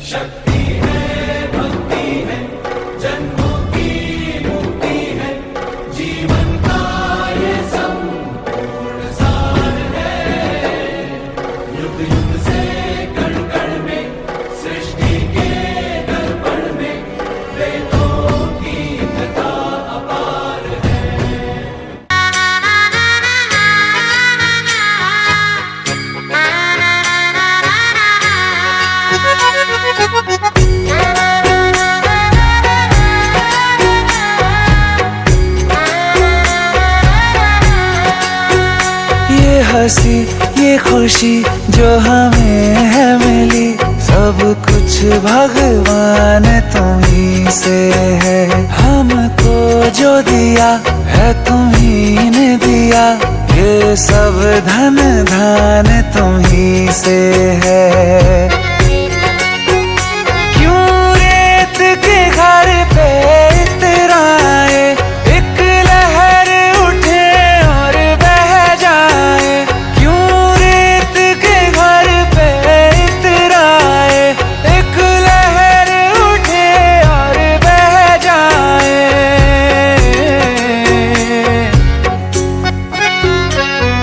शक्ति है, भक्ति है, जन्मों की मुक्ति है, जीवन का ये संपूर्ण सार है। युग युग से कण कण में, सृष्टि के दर्पण में, वेदों की कथा अपार है। ये हंसी ये खुशी जो हमें है मिली, सब कुछ भगवान तुम्ही से है। हमको जो दिया है तुम्ही ने दिया, ये सब धन धान तुम्ही से है। क्यों रेत के घर पे इतराए, एक लहर उठे और बह जाए। क्यों रेत के घर पे इतराए, एक लहर उठे और बह जाए।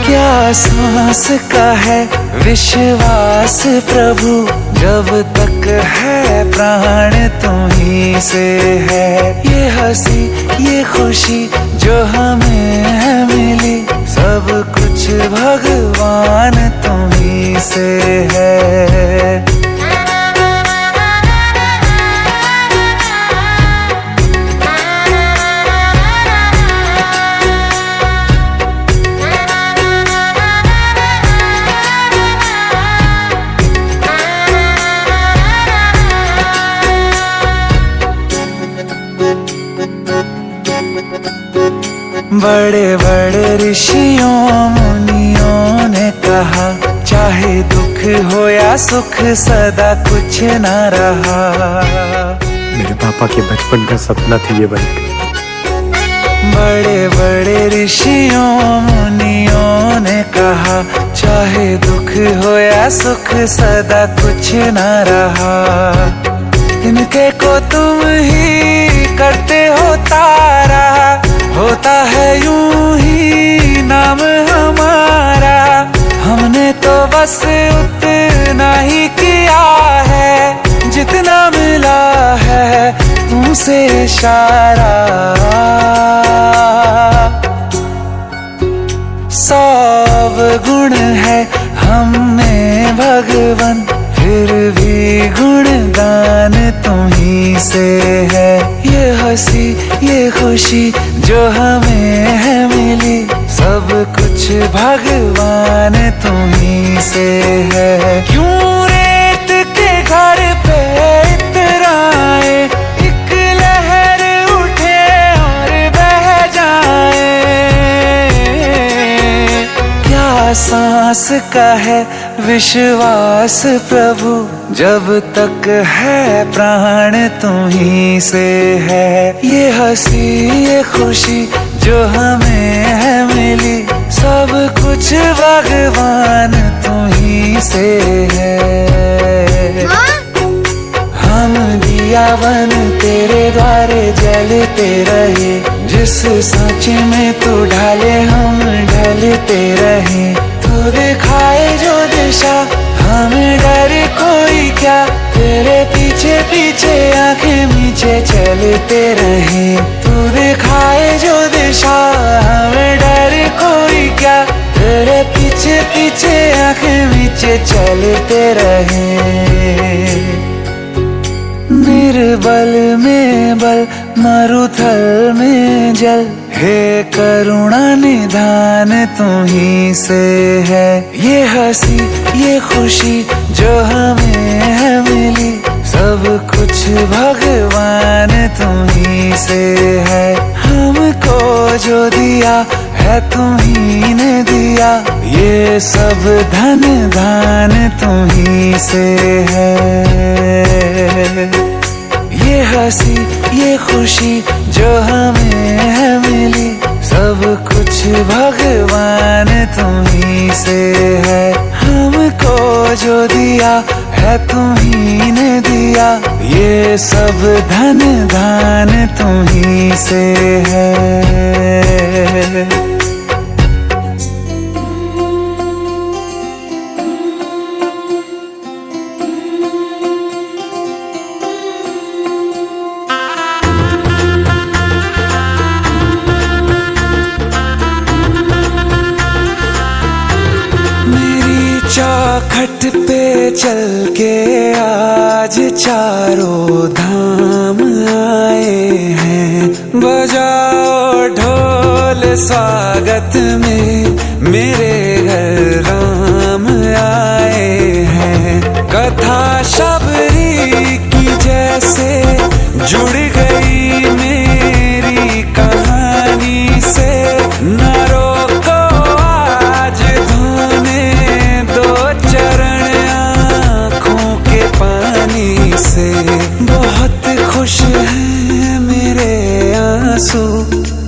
क्या सांस का है विश्वास प्रभु, जब तक है प्राण तुम्ही से है। ये हंसी ये खुशी जो हमें है मिली, सब कुछ भगवान तुम्ही से है। बड़े बड़े ऋषियों मुनियों ने कहा, चाहे दुख हो या सुख सदा कुछ न रहा। मेरे पापा के बचपन का सपना थी ये बाइक। बड़े बड़े ऋषियों मुनियों ने कहा, चाहे दुख हो या सुख सदा कुछ न रहा। इनके को तुम ही करते हो तारा, होता है यूं ही नाम हमारा। हमने तो बस उतना ही किया है, जितना मिला है तुमसे इशारा। 100 गुण है हमने भगवन, फिर भी गुणगान तुम्ही से है। ये हंसी ये खुशी जो हमें है मिली, सब कुछ भगवान तुम्ही से है। क्यों रेत के घर पे इतराए, एक लहर उठे और बह जाए। क्या सांस का है विश्वास प्रभु, जब तक है प्राण तुम्ही से है। ये हंसी ये खुशी जो हमें है मिली, सब कुछ भगवान तुम्ही से है। हम दिया बन तेरे द्वारे जलते रहे, जिस सांचे में तू ढाले हम ढलते रहे। तू दिखाए जो दिशा हमें डर कोई क्या, तेरे पीछे पीछे आंखें नीचे चलते रहे। तू दिखाए जो दिशा हमें डर कोई क्या, तेरे पीछे पीछे आंखें नीचे चलते रहे। निर्बल में बल मरुथल में जल, हे करुणा निधान तुम्ही से है। ये हंसी ये खुशी जो हमें है मिली, सब कुछ भगवान तुम्ही से है। हमको जो दिया है तुम्ही ने दिया, ये सब धन धान तुम्ही से है। ये हंसी ये खुशी जो हमें है मिली, सब कुछ भगवान तुम्ही से है। हमको जो दिया है तुम्ही ने दिया, दिया, ये सब धन दान तुम्हीं से है। चौखट पे चल के आज चारों धाम आए हैं। बजाओ ढोल स्वागत में, मेरे घर राम आए हैं। कथा शबरी की जैसे जुड़ गई मेरी कहानी से। न रोको आज धोने दो चरण आँखों के पानी से। बहुत खुश हैं मेरे आंसू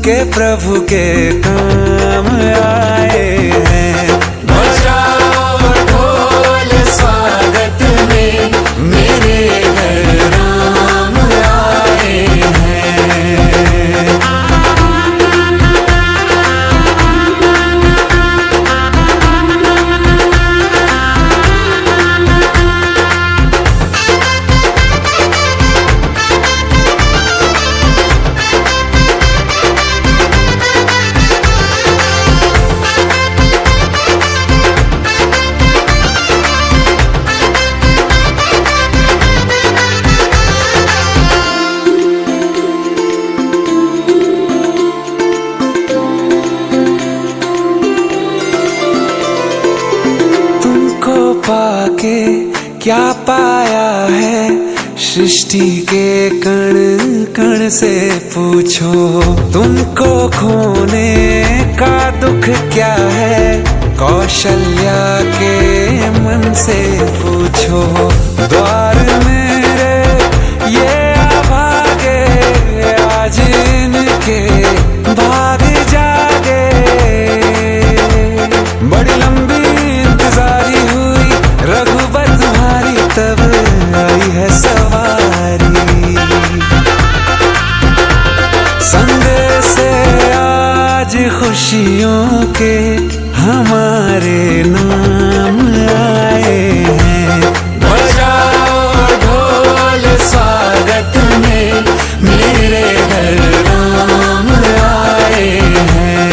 के प्रभु के काम आए हैं। बजाओ ढोल स्वागत में, मेरे घर राम आए हैं। पाके क्या पाया है, सृष्टि के कण कण से पूछो। तुमको खोने का दुख क्या है, कौशल्या के मन से पूछो। द्वार मेरे ये अभागे, आज इनके भाग जागे। बड़ी लंबी इंतजारी हुई रघुबर तुम्हारी, तब आई है सवारी। संदेश से आज खुशियों के हमारे नाम आए हैं। बजाओ ढोल स्वागत में, मेरे घर राम आए हैं।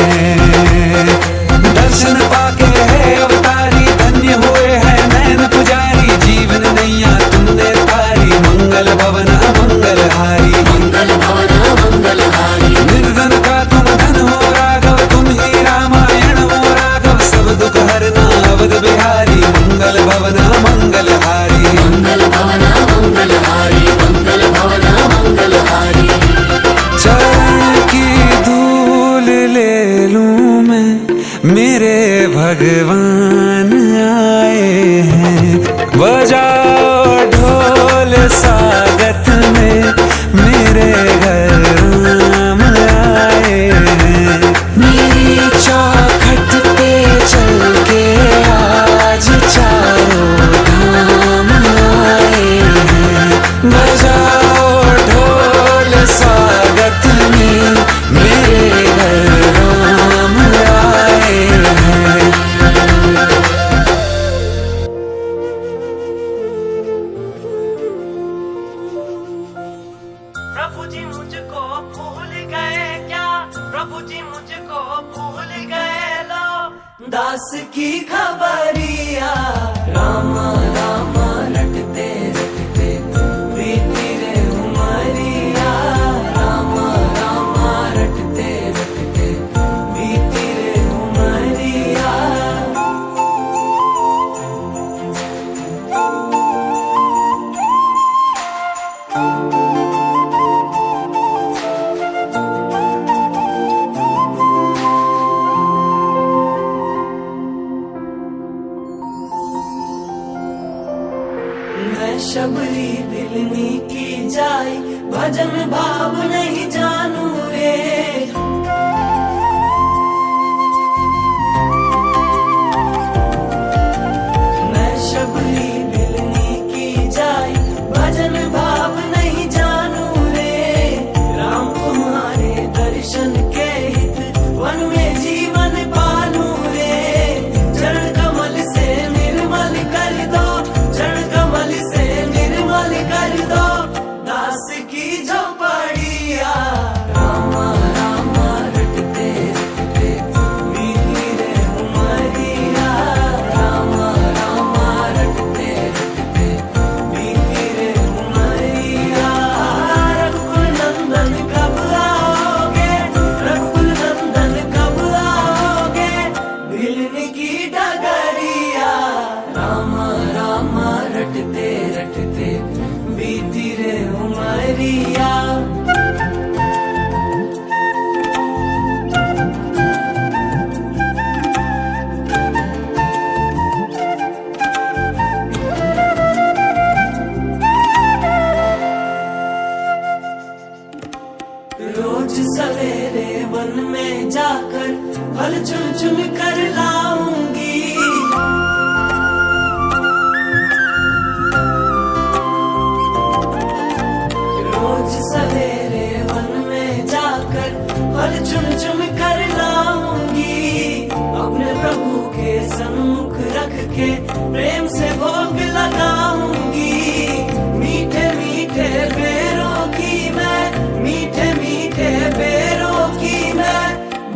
दर्शन पाके है अवतारी, धन्य हुए हैं नैन पुजारी। जीवन नैया तुमने तारी, मंगल भवन मंगलहारी। मंगल भवन मंगलहारी। निर्धन का तुम धन हो राघव, तुम ही रामायण हो राघव। सब दुख हरना अवध बिहारी, मंगल भवन मंगलहारी। मंगल भवन मंगलहारी, मंगल भवन मंगलहारी। चरण की धूल ले लूं मैं, मेरे भगवान आए हैं। बजाओ ढोल स्वागत में, मेरे घर राम आए हैं। मेरी चौखट पे चल के आज चारों धाम आए हैं। बजाओ ढोल स्वागत में, मेरे घर राम आए हैं। प्रभु जी मुझको भूल गए क्या, प्रभु जी मुझको भूल गए लो। दास की खबरिया रामा रामा रटते रटते बीती रे उमरिया। रामा रामा रटते रटते बीती रे उमरिया। मैं शबरी दिलनी की जाई, भजन भाव नहीं जानू रे। मैं शबरी दिलनी की जाई, भजन भाव कर दो दास की झोपड़िया। रामा रामा रटते रटते बीती रे उमरिया। रामा रामा रटते रटते बीती रे उमरिया। रघुकुल नंदन कब आओगे, रघुकुल नंदन कब आओगे, भिलने की डगरिया। रामा रामा रटते रटते बीती रे उमरिया। रोज सवेरे वन में जाकर फल चुन चुन कर लाऊंगी। रोज सवेरे वन में जाकर फल चुन चुन कर लाऊंगी। अपने प्रभु के सन्मुख रख के प्रेम से भोग लगाऊंगी। मीठे मीठे बेरों की मैं, मीठे मीठे बेरों की मैं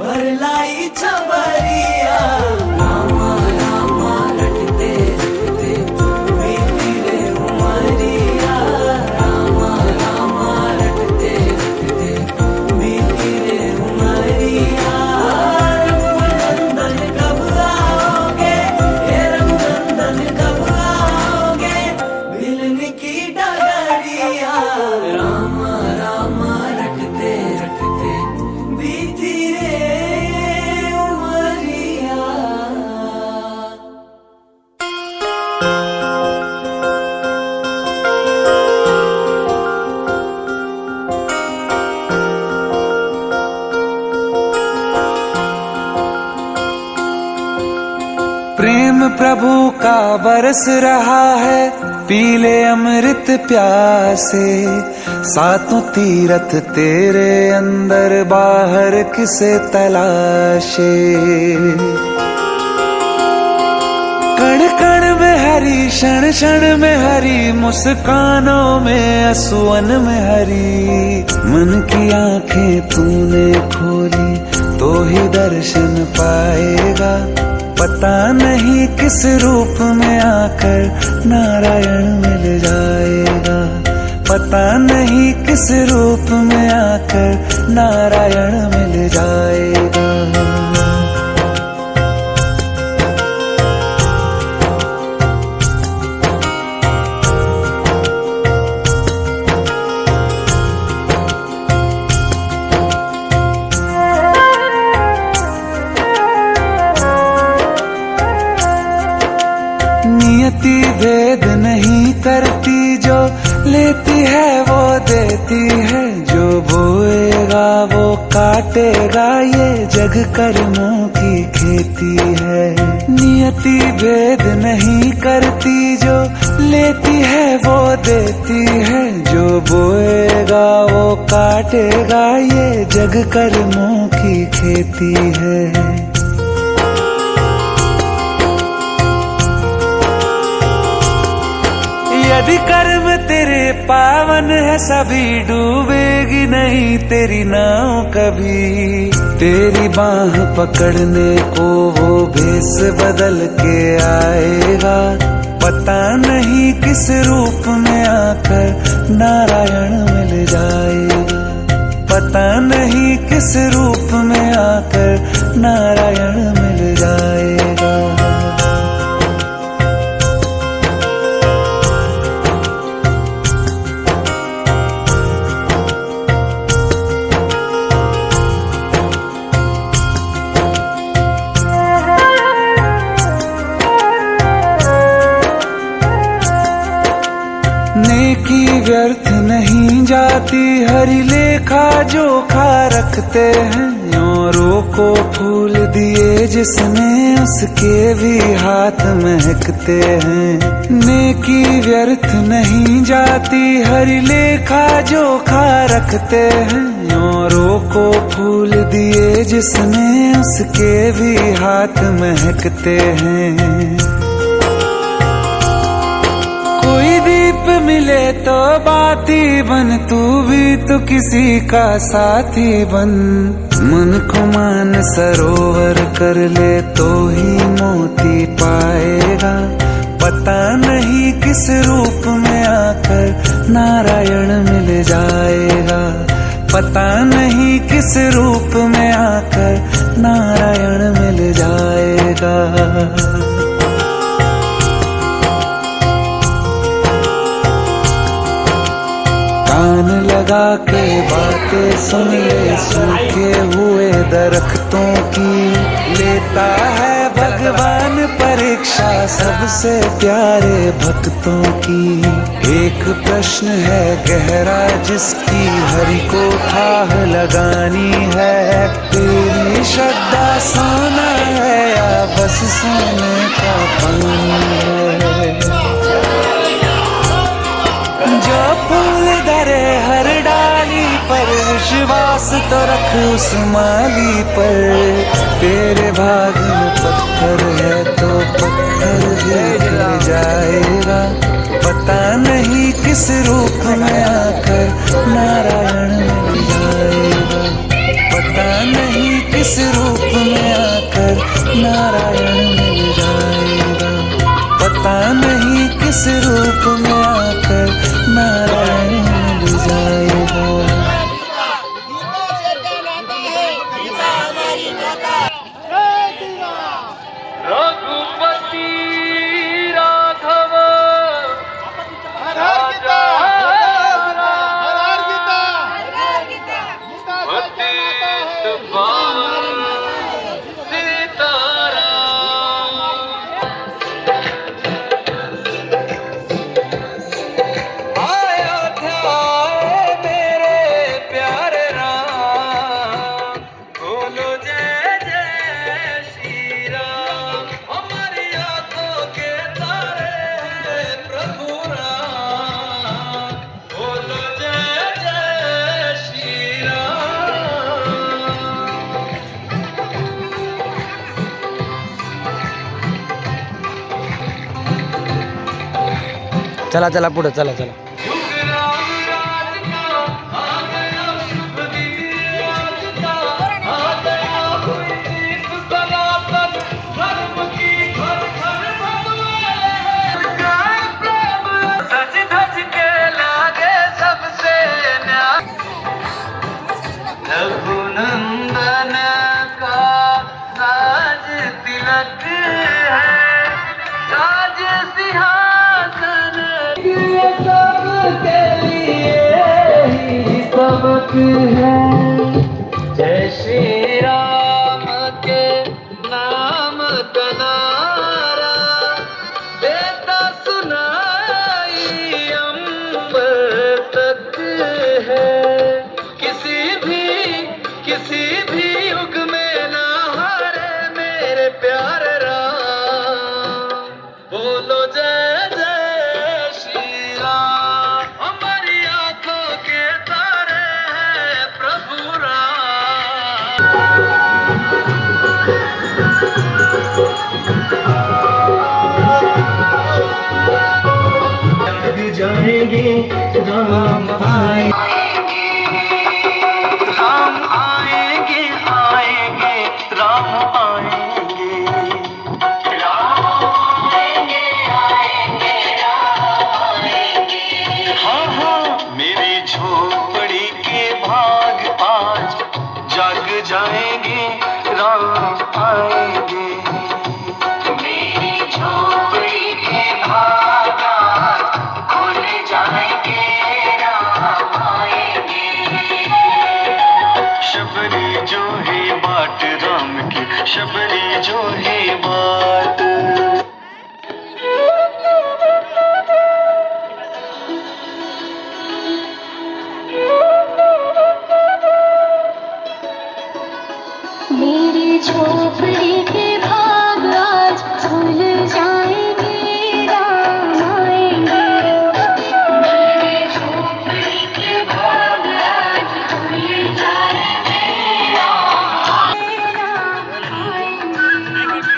भर लाई छबरिया। रामा रामा रटते रटते बीती रे उमरिया। रामा रामा रटते रटते बीती रे उमरिया। रघुनंदन कब आओगे, हे रघुनंदन कब आओगे, भिलने की डगरिया। रामा रामा रटते रटते बीती रे उमरिया। प्रेम प्रभु का बरस रहा है, पीले अमृत प्यासे। सातों तीरथ तेरे अंदर, बाहर किसे तलाशे। कण कण में हरी, क्षण क्षण में हरी, मुस्कानों में असुवन में हरी। मन की आंखें तूने खोली तो ही दर्शन पाएगा। पता नहीं किस रूप में आकर नारायण मिल जाएगा। पता नहीं किस रूप में आकर नारायण मिल जाएगा। नियति भेद नहीं करती, जो लेती है वो देती है। जो बोएगा वो काटेगा, ये जग कर्मों की खेती है। नियति भेद नहीं करती, जो लेती है वो देती है। जो बोएगा वो काटेगा, ये जग कर्मों की खेती है। यदि कर्म तेरे पावन है, सभी डूबेगी नहीं तेरी नाव कभी। तेरी बाह पकड़ने को वो भेष बदल के आएगा। पता नहीं किस रूप में आकर नारायण मिल जाएगा। पता नहीं किस रूप में आकर नारायण मिल जाएगा। नेकी व्यर्थ नहीं जाती, हरि लेखा जोखा रखते हैं। औरों को फूल दिए जिसने, उसके भी हाथ महकते हैं। नेकी व्यर्थ नहीं जाती, हरि लेखा जोखा रखते हैं। औरों को फूल दिए जिसने, उसके भी हाथ महकते हैं। कोई दीप मिले तो बाती बन, तू भी तो किसी का साथी बन। मन को मान सरोवर कर ले तो ही मोती पाएगा। पता नहीं किस रूप में आकर नारायण मिल जाएगा। पता नहीं किस रूप में आकर नारायण मिल जाएगा। कान लगा के बातें सुन ले सूखे हुए दरख्तों की। लेता है भगवान परीक्षा सबसे प्यारे भक्तों की। एक प्रश्न है गहरा जिसकी हरि को थाह लगानी है। तेरी श्रद्धा सोना है या बस सोने का पानी है। जो फूल धरे हर डाली पर, विश्वास तो रख उस माली पर। तेरे भाग में पत्थर है तो पत्थर भी गिर जाएगा। पता नहीं किस रूप में आकर नारायण मिल जाएगा। पता नहीं किस रूप में आकर नारायण मिल जाएगा। पता नहीं किस रूप में आकर नारायण मिल जाएगा। रघुपति राघव राजा पतित पावन सीताराम। अयोध्या मेरे प्यारे राम, बोलो जय जय श्री राम। हमारी आंखों के तारे हैं प्रभु राम, बोलो जय जय श्री राम। चला चला पुढे चला चला। युग राम राज का आ गया शुभ दिन आज का। आ गया हुई दीप सनातन धर्म की घर घर भगवान। प्रेम सज धज के लागे सबसे न्याय। रघुनंदन का राज तिलक है, राज सिंहासन सबके लिए ही सबक है। जय श्री राम के नाम का नारा देता सुनाई अंबर तक है। किसी भी युग में ना हारे मेरे प्यारे राम, बोलो जय जय श्री राम। हमारी आंखों के तारे हैं प्रभु राम। लग जाएंगे राम आएंगे, राम आएंगे आएंगे राम आएंगे। हाँ हाँ मेरी झोपड़ी के भाग आज जग जाएंगे राम आएंगे। मेरी झोपड़ी के भाग आज खुल जाएंगे राम आएंगे। शबरी जो है बाट राम की, शबरी जो है बाट। मेरी झोपड़ी के भाग आज खुल जाएंगे राम आएंगे। मेरी झोपड़ी के भाग आज खुल जाएंगे राम आएंगे।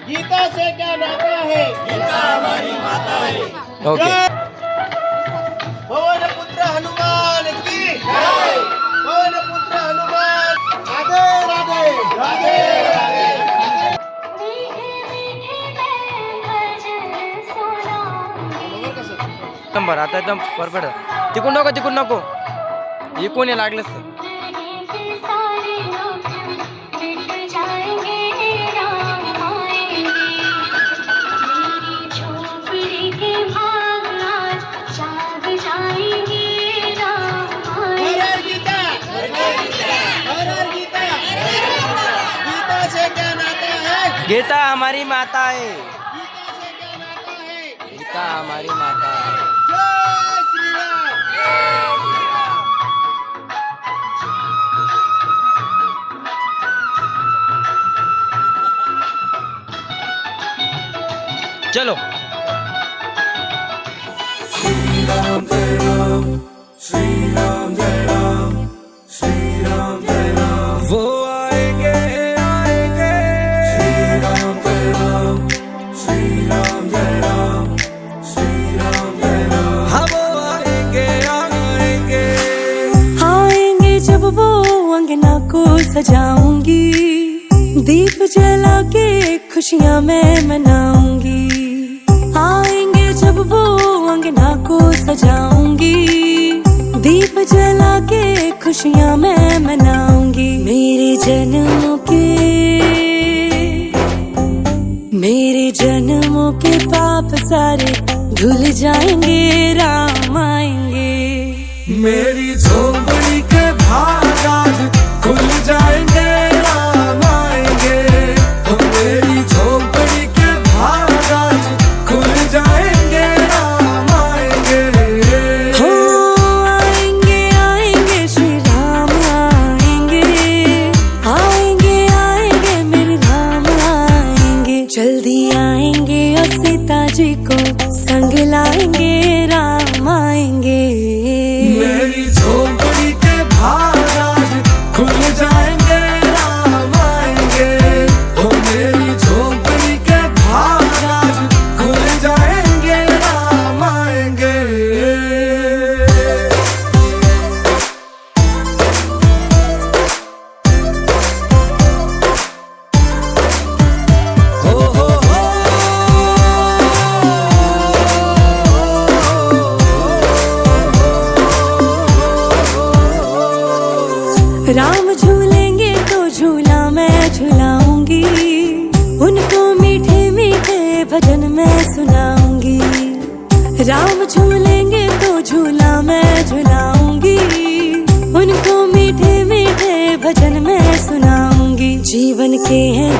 गीता से क्या नाता है? गीता हमारी माता है। ओके पवन पुत्र हनुमान की जय। पवन पुत्र हनुमान। राधे राधे राधे राधे। मीठे मीठे मैं भजन सुनाऊंगी नंबर आता एकदम परफेक्ट तिकून नको इकून ये लागलंच तर के सारे लोग मिट जाएंगे राम आएंगे मेरी झोपड़ी के भाग आज जाग जाएंगे राम आएंगे गीता और गीता। गीता से क्या नाता है? गीता हमारी माता है गीता से क्या नाता है? गीता हमारी माता है जय श्री राम। चलो वो आएंगे आएंगे श्री राम जय राम श्री राम जय राम श्री राम जय राम हम आएंगे आएंगे आएंगे जब वो अंगना को सजाऊंगी दीप जला के खुशियां मैं मनाऊंगी आएंगे जब वो अंगना को सजाऊंगी दीप जला के खुशियां मैं मनाऊंगी मेरे जन्मों के पाप सारे धुल जाएंगे राम आएंगे मेरी झोपड़ी के भाग आज खुल जाएंगे राम आएंगे हम मेरी झोपड़ी के भाग आज खुल जाएंगे राम आएंगे हो आएंगे आएंगे श्री राम आएंगे आएंगे आएंगे मेरे राम आएंगे जल्दी आएंगे और सीता जी को संग लाएंगे राम आएंगे मेरी झोपड़ी के भाग आज खुल जाएंगे राम आएंगे ओ मेरी झोपड़ी के भाग आज खुल जाएंगे राम आएंगे राम झूलेंगे तो झूला मैं झुलाऊंगी उनको मीठे मीठे भजन मैं सुनाऊंगी राम झूलेंगे तो झूला मैं झुलाऊंगी उनको मीठे मीठे भजन मैं सुनाऊंगी जीवन के हैं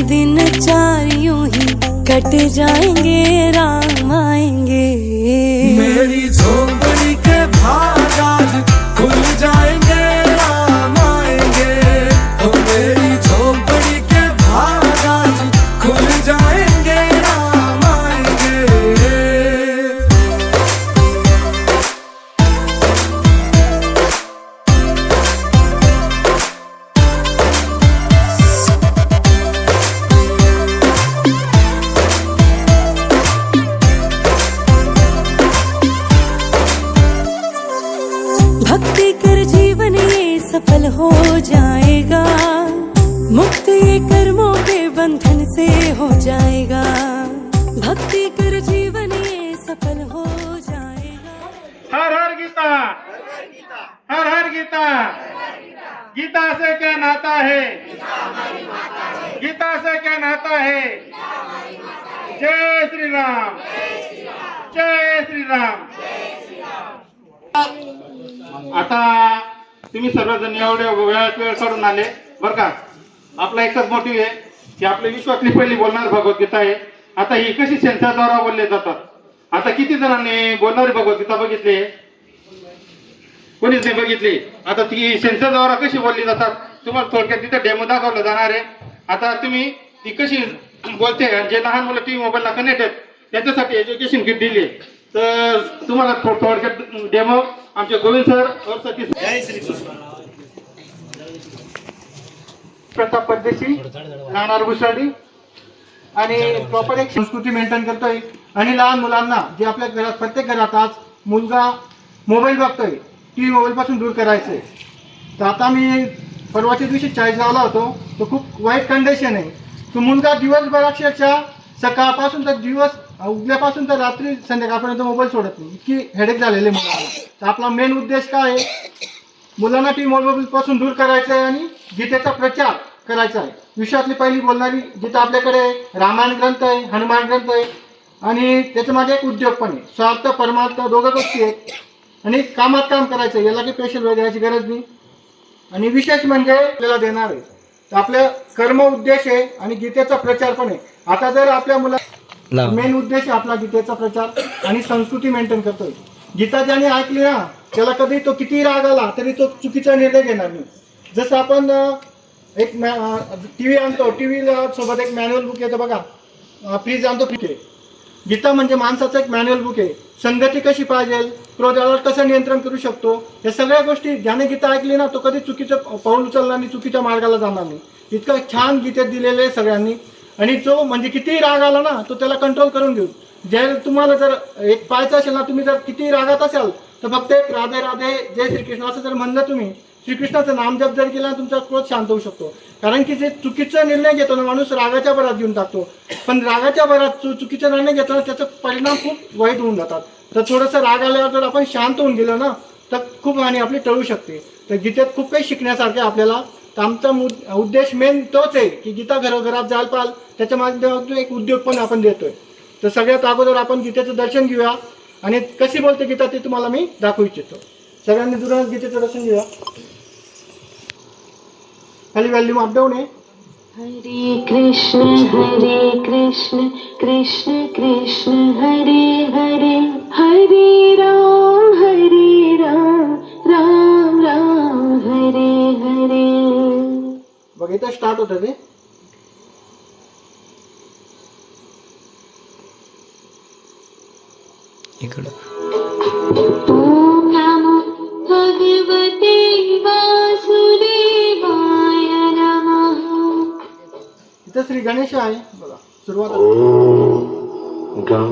दिन चार यूं ही कट जाएंगे राम आएंगे मेरी झोपड़ी के भाग आज खुल जाएंगे राम आएंगे ओ मेरी झोपड़ी के भाग आज खुल जाएंगे राम आएंगे भक्ति कर जीवन ये सफल हो जाएगा मुक्त ये कर्मों के बंधन से हो जाएगा भक्ति कर जीवन ये सफल हो जाएगा हर हर गीता हर हर गीता गीता से क्या नाता है गीता से क्या नाता है जय श्री राम जय श्री राम आता तुम्ही सर्वजण एवढे वेळात वेळ काढून आले बर का आपला एकच मोटिव्ह आहे की आपल्या विश्वातली पहिली बोलणार भगवद्गीता आहे आता ही कशी सेन्सरद्वारा बोलले जातात आता किती जणांनी बोलणारी भगवद्गीता बघितली कोणीच नाही बघितली आता ती सेन्सरद्वारा कशी बोलली जातात तुम्हाला थोडक्यात तिथे डेमो दाखवलं जाणार आहे आता तुम्ही ती कशी बोलते जे लहान मुलं टीव्ही मोबाईलला कनेक्ट आहेत त्याच्यासाठी एज्युकेशन किट दिली तर तुम्हाला थोडक्यात डेमो आमचे गोविंद सर और सतीश जय श्री कृष्ण प्रताप परदेशी, राहणार घुसर्डी, आणि प्रॉपर एक संस्कृती मेंटेन करतोय. आणि लहान मुलांना जे आपल्या घरात प्रत्येक घरात आज मुलगा मोबाईल बघतोय, टी मोबाईल पासून दूर करायचंय. तर आता मी परवाच्या दिवशी चाळीसगावला होतो, तो खूप वाईट कंडिशन आहे. तो मुलगा दिवसभर अक्षरशः सकाळपासून तर दिवस उगल्यापासून तर रात्री संध्याकाळपर्यंत मोबाईल सोडत नाही, इतकी हेडेक झालेले मुलांना. तर आपला मेन उद्देश काय आहे, मुलांना टी मोबाईल पासून दूर करायचं आहे आणि गीतेचा प्रचार करायचा आहे. विश्वातली पहिली बोलणारी जिथं आपल्याकडे रामायण ग्रंथ आहे, हनुमान ग्रंथ आहे, आणि त्याच्या मागे एक उद्योग पण आहे. स्वार्थ परमार्थ दोघं गोष्टी आहेत, आणि कामात काम करायचं, याला काही स्पेशल वेळ द्यायची गरज नाही. आणि विशेष म्हणजे आपल्याला देणार आहे, तर आपलं कर्म उद्देश आहे आणि गीतेचा प्रचार पण आहे. आता जर आपल्या मुला मेन उद्देश आहे आपला गीतेचा प्रचार आणि संस्कृती मेंटेन करतोय. गीता ज्याने ऐकली ना, त्याला कधी तो किती राग आला तरी तो चुकीचा निर्णय घेणार नाही. जसं आपण एक टीव्ही आणतो, टीव्हीला सोबत एक मॅन्युअल बुक येतं बघा, फ्रीज आणतो, फ्रीज आहे. गीता म्हणजे माणसाचं एक मॅन्युअल बुक आहे. संगती कशी पाहिजे, क्रोधाला कसं नियंत्रण करू शकतो, या सगळ्या गोष्टी ज्याने गीता ऐकली ना, तो कधी चुकीचं पाऊल उचलणार नाही, चुकीच्या मार्गाला जाणार नाही. इतकं छान गीतेत दिलेलं आहे सगळ्यांनी. आणि जो म्हणजे कितीही राग आला ना, तो त्याला कंट्रोल करून घेऊ. जर तुम्हाला जर एक पाहायचं असेल ना, तुम्ही जर किती रागात असाल तर फक्त एक राधे राधे जय श्रीकृष्ण असं जर म्हणलं तुम्ही, श्रीकृष्णाचं नामजप जर केला ना, तुमचा क्रोध शांत होऊ शकतो. कारण की जे चुकीचा निर्णय घेतो ना माणूस, रागाच्या भरात घेऊन टाकतो. पण रागाच्या भरात चुकीचा निर्णय घेतो ना, त्याचा परिणाम खूप वाईट होऊन जातात. तर थोडंसं राग आल्यावर जर आपण शांत होऊन गेलो ना, तर खूप हानी आपली टळू शकते. तर गीतेत खूप काही शिकण्यासारखे आपल्याला. तर आमचा उद्देश मेन तोच आहे की गीता घरोघरात जायला पाल, त्याच्या माध्यमातून एक उद्योग पण आपण देतोय. तर सगळ्यात अगोदर आपण गीतेचं दर्शन घेऊया, आणि कशी बोलते गीता ते तुम्हाला मी दाखवू इच्छितो. सगळ्यांनी दुरून गीतेचं दर्शन घेऊया. खाली व्हॅल्यूम अपडाऊन आहे. हरे कृष्ण कृष्ण कृष्ण हरे हरे, हरे राम राम राम हरे हरे. बघ इथं स्टार्ट होतं ते. इकडं ओम नमो भगवते वासुदेवाय नमः. इथं श्री गणेश आहे बघा, सुरुवात. गं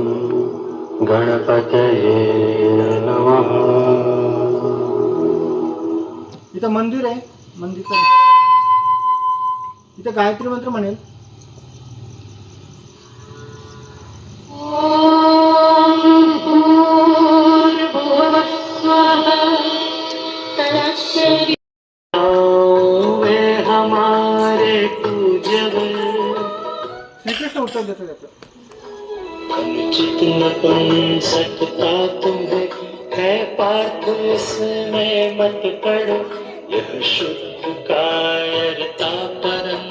गणपतये नमः. इथं मंदिर आहे, मंदिरचं इथं गायत्री मंत्र म्हणेल. हमारे पूजन श्रीकृष्ण उत्तर देतो त्याचं. अनुचित न बन सकता तुम्हें, है पाठ इसमें मत पढ़ो. यह शुद्ध कायरता परम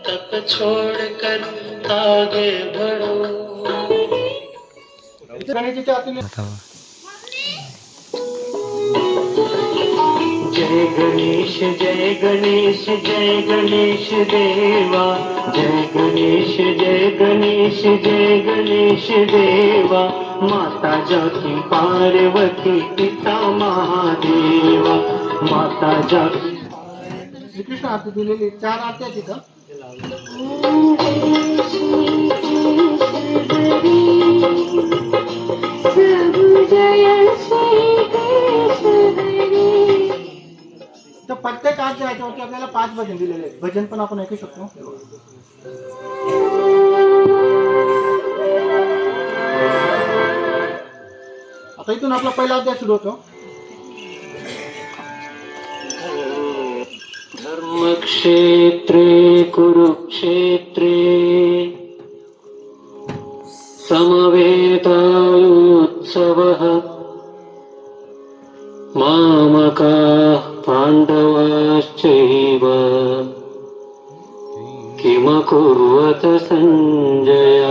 तप छोड़कर आगे बढ़ो. इथं गणेशाच्या आतील जय गणेश जय गणेश जय गणेश देवा. जय गणेश जय गणेश जय गणेश देवा. माता जाकी पार्वती पिता महादेवा. माता जाकी. श्रीकृष्ण आरती दिलेली 4 आरती आहेत तिथं. तर प्रत्येक आरती याच्यावरती आपल्याला 5 भजन दिलेले आहेत. भजन पण आपण ऐकू शकतो. आता इथून आपला पहिला अध्याय सुरू होतो. धर्मक्षेत्रे कुरुक्षेत्रे समवेतायुत्सवः. मामकाः पाण्डवाश्चैव किमकुर्वत संजय.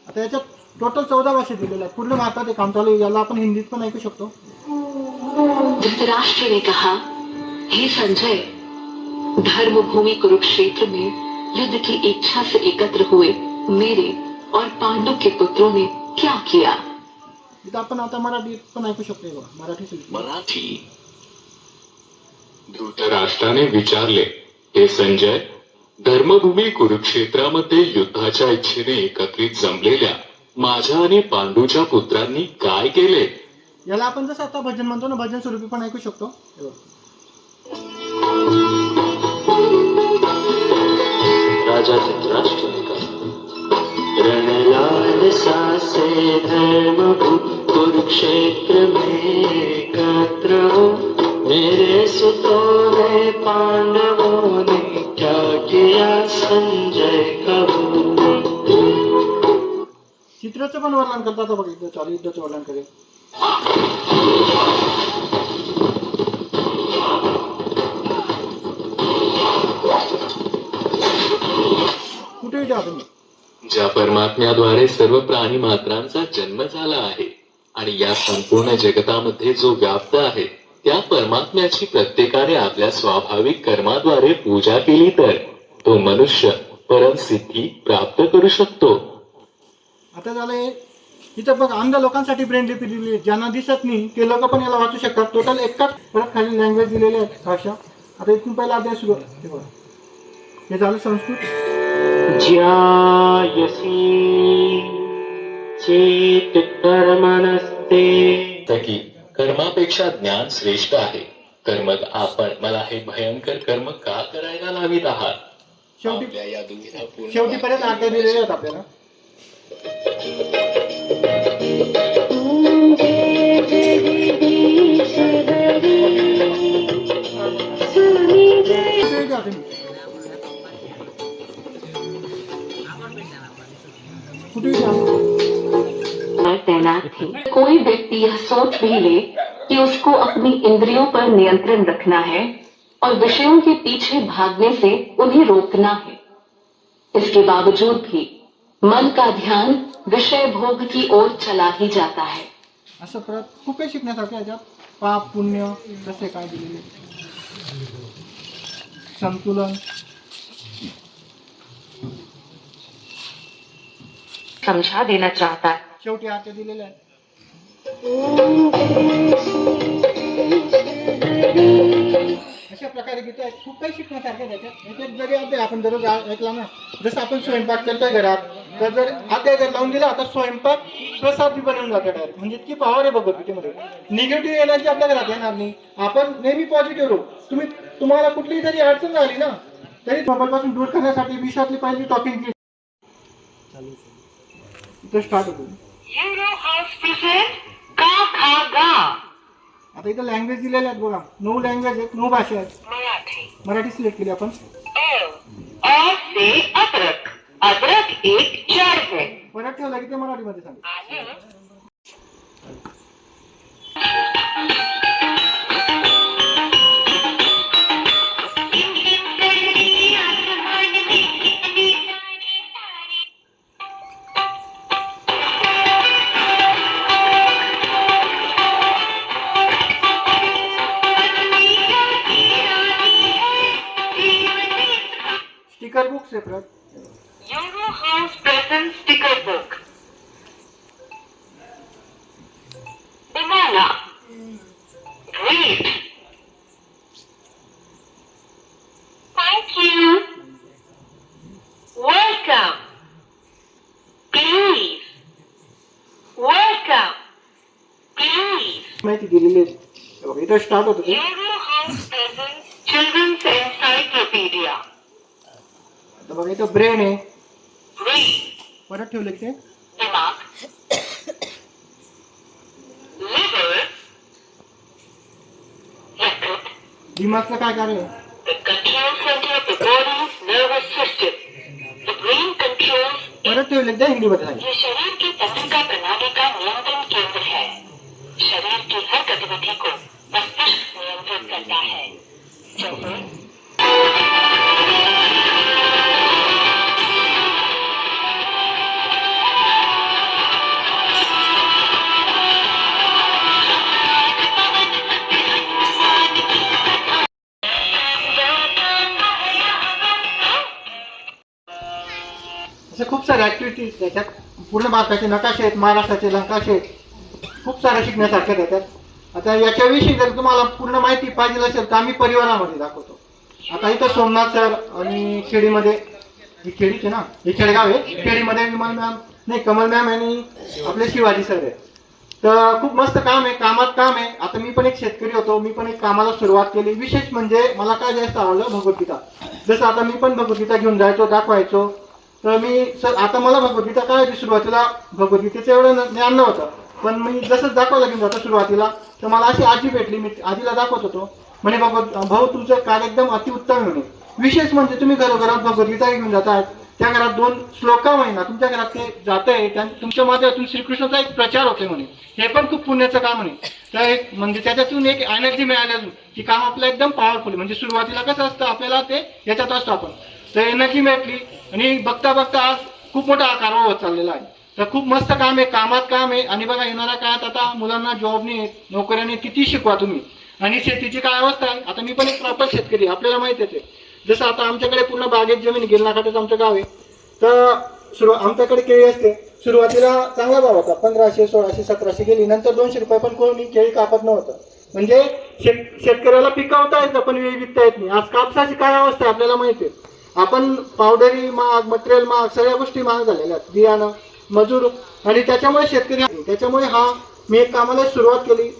आता याच्यात टोटल 14 भाषा दिलेल्या आहेत. पूर्ण भारतात एक काम चालू आहे, याला आपण हिंदीत पण ऐकू शकतो. धृतराष्ट्र ने कहा, हे संजय, धर्मभूमि कुरुक्षेत्र में युद्ध की इच्छा से एकत्र हुए मेरे और पांडु के पुत्रों ने क्या किया? इथं आपण आता मराठी पण ऐकू शकतो. हे बघा, मराठी मराठी. धृतराष्ट्राने विचारले, हे संजय, धर्मभूमी कुरुक्षेत्रामध्ये युद्धाच्या इच्छेने एकत्रित जमलेल्या माझ्या आणि पांडूच्या पुत्रांनी काय केले? याला आपण जसं आता भजन म्हणतो ना, भजन स्वरूपी पण ऐकू शकतो. राजा धृतराष्ट्र ने कहा, रणलाल सासे धर्मभूमि कुरुक्षेत्र में एकत्र हो, मेरे सुतों ने पांडवों ने क्या किया संजय कहो. चित्राचं पण वर्णन करतात बघ, चालू युद्धाचं वर्णन करेल. कुठे आपण ज्या परमात्म्याद्वारे सर्व प्राणी मात्रांचा जन्म झाला आहे आणि या संपूर्ण जगतामध्ये जो व्याप्त आहे, त्या परमात्म्याची प्रत्येकाने आपल्या स्वाभाविक कर्माद्वारे पूजा केली तर तो मनुष्य परमसिद्धी प्राप्त करू शकतो. आता झालंय इथं बघ, अंध लोकांसाठी ब्रेन लिपी दिली आहे. ज्यांना दिसत नाही ते लोक पण याला वाचू शकतात. टोटल एकाच परत खाली लँग्वेज दिलेले आहेत, भाषा. आता इथून पहिला अध्याय सुरू होतो. हे झालं संस्कृत. ज्यायसी चेत कर्मणस्ते, की कर्मापेक्षा ज्ञान श्रेष्ठ आहे. तर मग आपण मला हे भयंकर कर्म का करायला लावित आहात? शेवटी पर्यंत अध्याय दिलेले आहेत आपल्याला. तैनात थी. कोई व्यक्ति यह सोच भी ले कि उसको अपनी इंद्रियों पर नियंत्रण रखना है और विषयों के पीछे भागने से उन्हें रोकना है, इसके बावजूद भी मन का ध्यान विषय भोग की ओर चला ही जाता है. असं परत खूप काही शिकण्यासारखं याच्यात. पाप पुण्य कसे काय दिलेले, संतुलन. समझा देना चाहता है. शेवटी आता दिलेले आहे. अशा प्रकारे गीता आहेत. खूप काही शिकण्यासारखं त्याच्यात. याच्यात जरी अध्याय आपण दररोज ऐकला ना, जसं आपण स्वयंपाक करतोय घरात, तर जर अध्याय जर लावून दिला तर स्वयंपाक प्रसाद बनवून जातो डायरेक्ट. म्हणजे इतकी पॉवर आहे भगवद्गीतेमध्ये. निगेटिव्ह एनर्जी आपल्या घरात येणार नाही. आपण नेहमी पॉझिटिव्ह राहू. तुम्हाला कुठलीही जरी अडचण झाली ना, तरी मोबाईलपासून दूर करण्यासाठी विश्वातली पहिली टॉकिंग की इथं स्टार्ट होतो. आता इथं लँग्वेज दिलेल्या आहेत बघा. 9 लँग्वेज आहेत, 9 भाषा आहेत. मराठी सिलेक्ट केली आपण. अदरक एक जड़ है. परत ठेवलं की ते मराठीमध्ये सांग. Sticker book separate. Euro House presents sticker book. Banana. Great. Thank you. Welcome. Please. Welcome. Please. माहिती दिलेली आहे. बघा इथं स्टार्ट होतं ते. Euro House presents children's encyclopedia. आता बघा इथं ब्रेन आहे. Brain. परत ठेवलं की ते दिमाग. Liver. Yकृत. दिमागचं काय कार्य आहे. The control center of the body's nervous system. The brain controls. परत ठेवलं की ते हिंदीमध्ये सांगितलं. ये शरीर की तंत्रिका प्रणाली का नियंत्रण केंद्र है. शरीर की हर गतिविधि को मस्तिष्क नियंत्रित करता है. जैसे असे खूप सारे ऍक्टिव्हिटीज त्याच्यात. पूर्ण भारताचे नकाशे आहेत, महाराष्ट्राचे नकाशे आहेत. खूप सारं शिकण्यासारखं त्याच्यात. आता याच्याविषयी जर तुम्हाला पूर्ण माहिती पाहिजे असेल तर आम्ही परिवारामध्ये दाखवतो. आता इथं सोमनाथ सर आणि खेडीमध्ये ही खेडीच आहे ना, हे खेडगाव आहे, खेडीमध्ये विमल मॅम नाही कमल मॅम आणि आपले शिवाजी सर आहे. तर खूप मस्त काम आहे, कामात काम आहे. आता मी पण एक शेतकरी होतो, मी पण एक कामाला सुरुवात केली. विशेष म्हणजे मला काय जास्त आवडलं भगवद्गीता. जसं आता मी पण भगवद्गीता घेऊन जायचो, दाखवायचो. तर मी सर आता मला भगवद्गीता काय होती, सुरुवातीला भगवद्गीतेचं एवढं ज्ञान नव्हतं, पण मी जसं दाखवायला घेऊन जातो सुरुवातीला, तर मला अशी आजी भेटली. मी आजीला दाखवत होतो, म्हणे भाऊ तुमचं कार्य एकदम अतिउत्तम म्हणे. विशेष म्हणजे तुम्ही घरोघरात भगवद्गीता घेऊन जाताय, त्या घरात 2 श्लोका महिना तुमच्या घरात ते जात आहे, तुमच्या माध्यमातून श्रीकृष्णाचा एक प्रचार होते म्हणे. हे पण खूप पुण्याचं काम म्हणे. तर एक म्हणजे त्याच्यातून एक एनर्जी मिळाली अजून की काम आपलं एकदम पॉवरफुल. म्हणजे सुरुवातीला कसं असतं आपल्याला ते याच्यात असतो आपण, तर एनर्जी मिळाली आणि बघता बघता आज खूप मोठा कारभार होत चाललेला आहे. तर खूप मस्त काम आहे, कामात काम आहे. आणि बघा येणाऱ्या काळात आता मुलांना जॉब नाही, नोकऱ्याने किती शिकवा तुम्ही. आणि शेतीची काय अवस्था आहे, आता मी पण एक प्रॉपर शेतकरी, आपल्याला माहितीच आहे. जसं आता आमच्याकडे पूर्ण बागेत जमीन, गिरणाखात्याचं आमचं गाव आहे. तर आमच्याकडे केळी असते. सुरुवातीला चांगला भाव होता, 1500, 1600, 1700 गेली. नंतर 200 रुपये पण कोणी केळी कापत नव्हतं. म्हणजे शेतकऱ्याला पिकवता येतं पण वेळी विकता येत नाही. आज कापसाची काय अवस्था आहे आपल्याला माहिती आहे. आपण पावडरी महाग, मटेरियल महाग, सगळ्या गोष्टी महाग झालेल्या आहेत, बियाणं, मजूर. आणि त्याच्यामुळे शेतकरी, त्याच्यामुळे मी एक कामाला सुरुवात केली,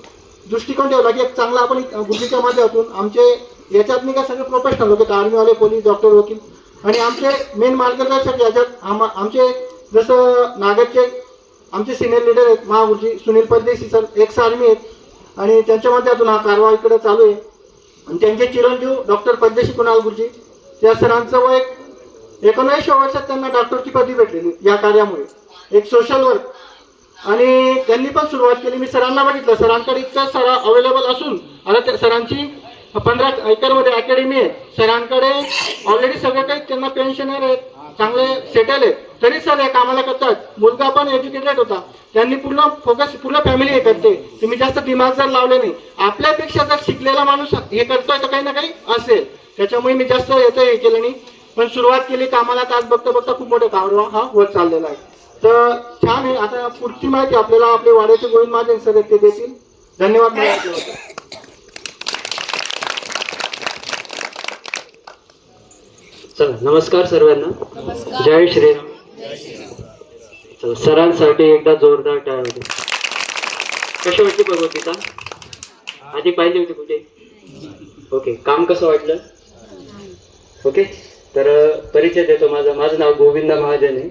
दृष्टिकोन ठेवला की एक चांगला आपण गुरुजीच्या माध्यमातून आमचे याच्यात नाही का सगळे प्रोफेशनल होते, आर्मीवाले, पोलीस, डॉक्टर, वकील. आणि आमचे मेन मार्गदर्शक याच्यात आमचे जसं नागरचे आमचे सिनियर लीडर आहेत महागुरुजी सुनील परदेशी सर, एक्स आर्मी आहेत. आणि त्यांच्या माध्यमातून हा कारभार इकडे चालू आहे. आणि त्यांचे चिरंजीव डॉक्टर परदेशी कुणाल गुरुजी, त्या सरांचं वय 19व्या वर्षात त्यांना डॉक्टरची पदवी भेटलेली या कार्यामुळे, एक सोशल वर्क. आणि त्यांनी पण सुरुवात केली. मी सरांना बघितलं, सरांकडे इतकं सर अवेलेबल असून आता त्या सरांची 15 एकरमध्ये अकॅडमी आहे. सरांकडे ऑलरेडी सगळं काही, त्यांना पेन्शनर आहेत, चांगले सेटल आहे, तरी सर या कामाला करतात. मुलगा पण एज्युकेटेड होता, त्यांनी पूर्ण फोकस, पूर्ण फॅमिली हे करते. तुम्ही जास्त दिमाग जर लावले नाही, आपल्यापेक्षा जर शिकलेला माणूस हे करतोय तर काही ना काही असेल. त्याच्यामुळे मी जास्त याचं हे केलं नाही, पण सुरुवात केली कामाला. तर आज बघता बघता खूप मोठा कारभार हा होत चाललेला आहे. तर छान आहे. आता पुढची माहिती आपल्याला आपले वाड्याचे गोविंद महाजन सर ते देतील. धन्यवाद. चला, नमस्कार सर्वांना. जय श्रीराम. चला, सरांसाठी एकदा जोरदार टाळ्या होते. कशी वाटली भगवद्गीता? आधी पाहिली होती कुठे? ओके. काम कसं वाटलं? ओके. तर परिचय देतो. माझं नाव गोविंद महाजन आहे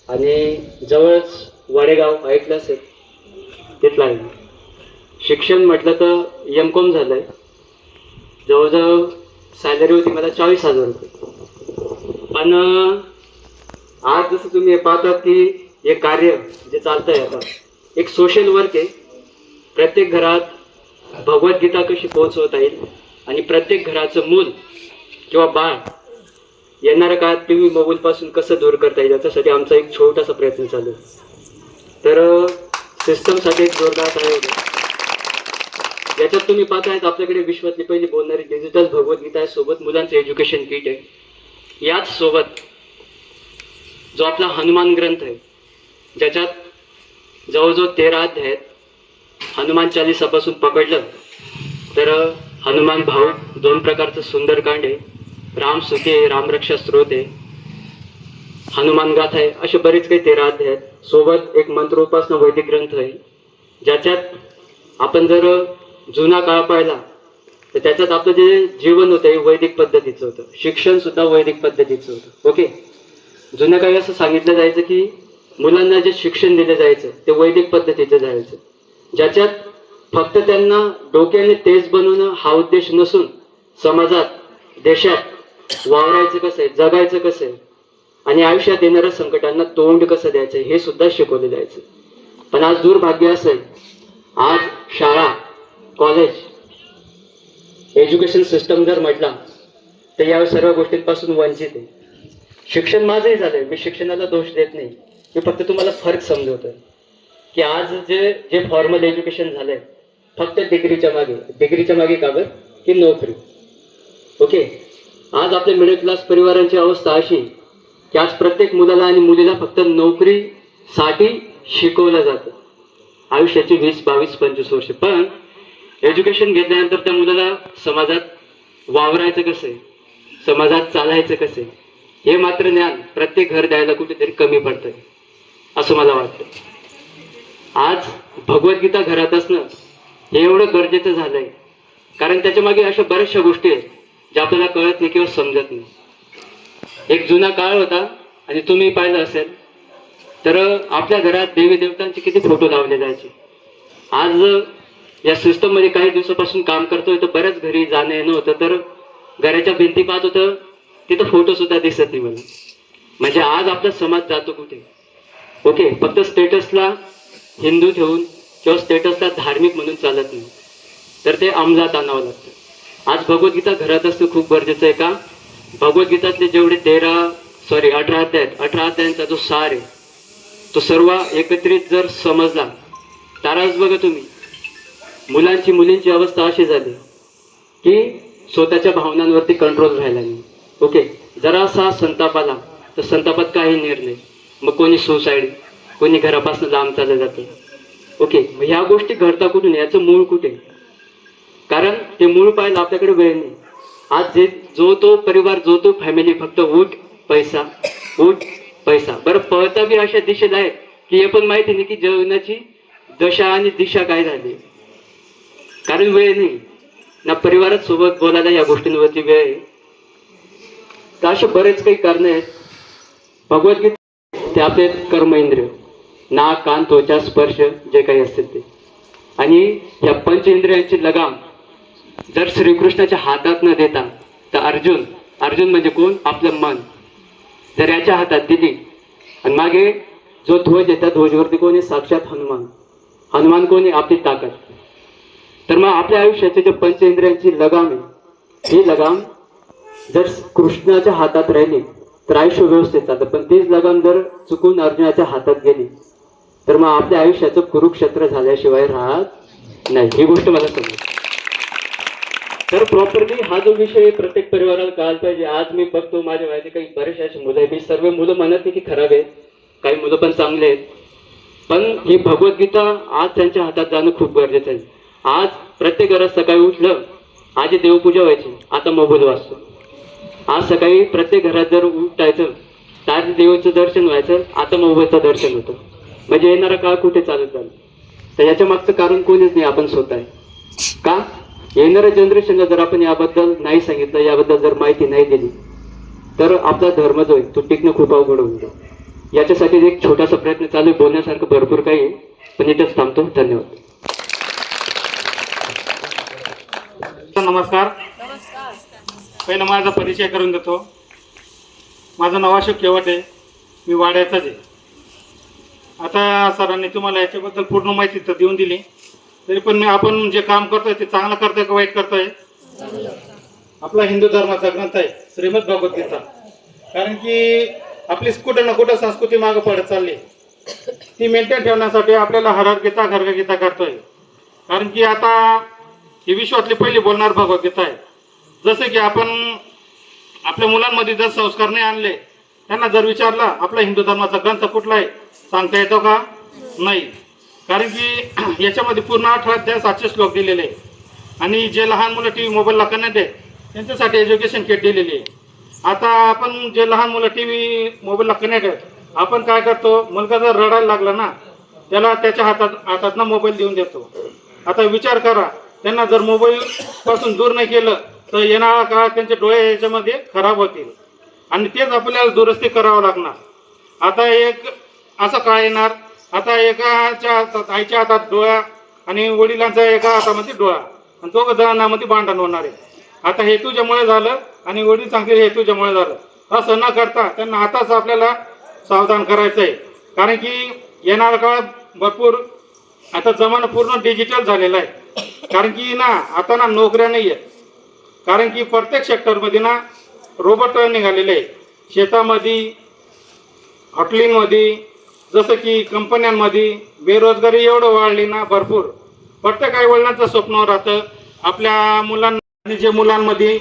आणि जवळच वाडेगाव ऐकलं असेल, तिथला आहे. शिक्षण म्हटलं तर M.Com झालंय. जवळजवळ सॅलरी होती मला 40,000 रुपये. पण आज जसं तुम्ही हे पाहतात की हे कार्य जे चालतंय आता एक सोशल वर्क आहे. प्रत्येक घरात भगवद्गीता कशी पोहोचवता येईल आणि प्रत्येक घराचं मूल किंवा बाळ येणाऱ्या काळात टीव्ही मोबाईल पासून कसं दूर करता येईल याच्यासाठी आमचा एक छोटासा प्रयत्न चालू आहे. तर सिस्टमसाठी एक जोरदार आहे. याच्यात तुम्ही पाहतायत आपल्याकडे विश्वातली पहिली बोलणारी डिजिटल भगवद्गीता आहे, सोबत मुलांचं एज्युकेशन किट आहे. याच सोबत जो आपला हनुमान ग्रंथ आहे, ज्याच्यात जवळजवळ 13 अध्याय आहेत. हनुमान चालीसापासून पकडलं तर हनुमान भाऊ 2 प्रकारचं सुंदरकांड आहे, रामस्तुती आहे, रामरक्षा स्तोत्र आहे, हनुमान गाथा आहे. असे बरेच काही 13 अध्याय आहेत. सोबत एक मंत्रोपासना वैदिक ग्रंथ आहे, ज्याच्यात आपण जर जुना काळ पाहिला तर त्याच्यात आपलं जे जीवन होतं हे वैदिक पद्धतीचं होतं, शिक्षण सुद्धा वैदिक पद्धतीचं होतं. ओके. जुन्या काळी असं सांगितलं जायचं की मुलांना जे शिक्षण दिलं जायचं ते वैदिक पद्धतीचं जायचं, ज्याच्यात फक्त त्यांना डोक्याने तेज बनवणं हा उद्देश नसून समाजात, देशात वावरायचं कसं आहे, जगायचं कसं आहे आणि आयुष्यात येणाऱ्या संकटांना तोंड कसं द्यायचं हे सुद्धा शिकवलं जायचं. पण आज दुर्भाग्य असं आहे, आज शाळा, कॉलेज, एज्युकेशन सिस्टम जर म्हटला तर या सर्व गोष्टींपासून वंचित आहे. शिक्षण माझंही झालंय, मी शिक्षणाला दोष देत नाही, मी फक्त तुम्हाला फरक समजवतोय की आज जे फॉर्मल एज्युकेशन झालंय फक्त डिग्रीच्या मागे का बरं की नोकरी. ओके. आज आपल्या मिडल क्लास परिवारांची अवस्था अशी की आज प्रत्येक मुलाला आणि मुलीला फक्त नोकरीसाठी शिकवलं जातं आयुष्याची 20, 22, 25 वर्ष. पण एज्युकेशन घेतल्यानंतर त्या मुलाला समाजात वावरायचं कसं आहे, समाजात चालायचं कसं आहे, हे मात्र ज्ञान प्रत्येक घर द्यायला कुठेतरी कमी पडतंय असं मला वाटतं. आज भगवद्गीता घरात असणं हे एवढं गरजेचं झालंय, कारण त्याच्या मागे अशा बऱ्याचशा गोष्टी आहेत ज्या आपल्याला कळत नाही किंवा समजत नाही. एक जुना काळ होता आणि तुम्ही पाहिलं असेल तर आपल्या घरात देवी देवतांचे किती फोटो लावले जायचे. आज या सिस्टममध्ये काही दिवसापासून काम करतोय तर बऱ्याच घरी जाणं येणं होतं, तर घराच्या भिंती पाहत होतं तिथं फोटो सुद्धा दिसत नाही मला. म्हणजे आज आपला समाज जातो कुठे? ओके, फक्त स्टेटसला हिंदू ठेवून किंवा स्टेटसला धार्मिक म्हणून चालत नाही, तर ते अंमलात आणावं लागतं. आज भगवद्गीता घरात असणं खूप गरजेचं आहे. का? भगवद्गीतातले जेवढे 18 अध्याय, 18 अध्यायांचा जो सार आहे तो सर्व एकत्रित जर समजला तर आज बघा तुम्ही मुलींची अवस्था अशी झाली की स्वतःच्या भावनांवरती कंट्रोल राहिला नाही. ओके, जरासा संताप आला तर संतापात काही निर्णय, मग कोणी सुसाईड, कोणी घरापासून लांब चाललं जातं. ओके, मग ह्या गोष्टी घडता कुठून? याचं मूळ कुठे? कारण ते मूळ पाहायला आपल्याकडे वेळ नाही. आज जो तो परिवार, जो तो फॅमिली फक्त उठ पैसा, उठ पैसा. बरं, पळता बी अशा दिशेला आहे की हे पण माहिती नाही की जीवनाची दशा आणि दिशा काय झाली. कारण वेळ नाही ना, परिवारात सोबत बोलायला या गोष्टींवरती वेळ आहे. तर असे बरेच काही कारण आहेत. भगवद्गीता ते आपले कर्म इंद्रिय, नाक, कान, त्वचा, स्पर्श जे काही असतील ते, आणि या पंच इंद्रियांची लगाम जर श्रीकृष्णाच्या हातात न देता तर अर्जुन म्हणजे कोण? आपलं मन. जर याच्या हातात दिली आणि मागे जो ध्वज आहे त्या ध्वजवरती कोणी? साक्षात हनुमान कोणी? आपली ताकद. तर मग आपल्या आयुष्याचे जे पंच इंद्रियांची लगाम आहे, ही लगाम जर कृष्णाच्या हातात राहिली तर आयुष्य व्यवस्थित चालतं. पण तीच लगाम जर चुकून अर्जुनाच्या हातात गेली तर मग आपल्या आयुष्याचं कुरुक्षेत्र झाल्याशिवाय राहत नाही. ही गोष्ट मला समजते. तर प्रॉपरली हा जो विषय प्रत्येक परिवाराला कळायला पाहिजे. आज मी बघतो माझ्या वयाचे काही बरेचसे असे मुलं आहेत, मी सर्व मुलं म्हणत नाही की खराब आहेत, काही मुलं पण चांगले आहेत, पण ही भगवद्गीता आज त्यांच्या हातात जाणं खूप गरजेचं आहे. आज प्रत्येक घरात सकाळी उठलं, आधी देवपूजा व्हायची, आता मोबाईल वाचतो. आज सकाळी प्रत्येक घरात जर उठायचं तर आधी देवाचं दर्शन व्हायचं, आता मोबाईलचं दर्शन होतं. म्हणजे येणारा काळ कुठे चालत झाला? तर याच्या मागचं कारण कोणीच नाही, आपण स्वतः आहे. का? येणाऱ्या जनरेशनला जर आपण याबद्दल नाही सांगितलं, याबद्दल जर माहिती नाही दिली तर आपला धर्म जो आहे तो टिकणं खूप अवघड होऊन जाईल. याच्यासाठी एक छोटासा प्रयत्न चालू आहे. बोलण्यासारखं भरपूर काही आहे, पण इथेच थांबतो. धन्यवाद. नमस्कार. पहिला माझा परिचय करून देतो. माझं नाव अशोक केवट आहे, मी वाड्याचाच आहे. आता सरांनी तुम्हाला याच्याबद्दल पूर्ण माहिती तर देऊन दिली, तरी पण आपण जे काम करतोय ते चांगलं करतोय का वाईट करतोय? आपला हिंदू धर्माचा ग्रंथ आहे श्रीमद भगवद्गीता. कारण की आपली कुठं ना कुठं संस्कृती मागं पडत चालली, ती मेंटेन ठेवण्यासाठी आपल्याला हरहर गीता गर्गगीता करतोय. कारण की आता ही विश्वातली पहिली बोलणार भगवद्गीता आहे. जसं की आपण आपल्या मुलांमध्ये जर संस्कार नाही आणले, त्यांना जर विचारला आपला हिंदू धर्माचा ग्रंथ कुठला आहे, सांगता येतो का? नाही. कारण की याच्यामध्ये पूर्ण 18 अध्याय 700 श्लोक दिलेले आहे. आणि जे लहान मुलं टी व्ही मोबाईलला कनेक्ट आहे त्यांच्यासाठी एज्युकेशन किट दिलेली आहे. आता आपण जे लहान मुलं टी व्ही मोबाईलला कनेक्ट आहे, आपण काय करतो? मुलगा जर रडायला लागला ना, त्याला त्याच्या हातातनं मोबाईल देऊन देतो. आता विचार करा, त्यांना जर मोबाईल पासून दूर नाही केलं तर येणारा काळ त्यांचे डोळे याच्यामध्ये खराब होतील आणि तेच आपल्याला दुरुस्ती करावं लागणार. आता एक असा काळ येणार, आता एकाच्या हातात आईच्या हातात डोळा आणि वडिलांचा एका हातामध्ये डोळा, आणि दोघं जणांमध्ये भांडण होणार आहे. आता हे तुझ्यामुळे झालं आणि वडील सांगतील हे तुझ्यामुळे झालं. असं न करता त्यांना आताच आपल्याला सावधान करायचं आहे. कारण की येणारा काळ भरपूर, आता जमाना पूर्ण डिजिटल झालेला आहे. कारण की ना आता ना नोकऱ्या नाही आहेत. कारण की प्रत्येक सेक्टरमध्ये ना रोबोट निघालेले आहे. शेतामध्ये, हॉटेलिंगमध्ये, जसं की कंपन्यांमध्ये बेरोजगारी एवढं वाढली ना भरपूर. प्रत्येक आई वडिलांचं स्वप्न राहतं आपल्या मुलांना, आणि जे मुलांमध्ये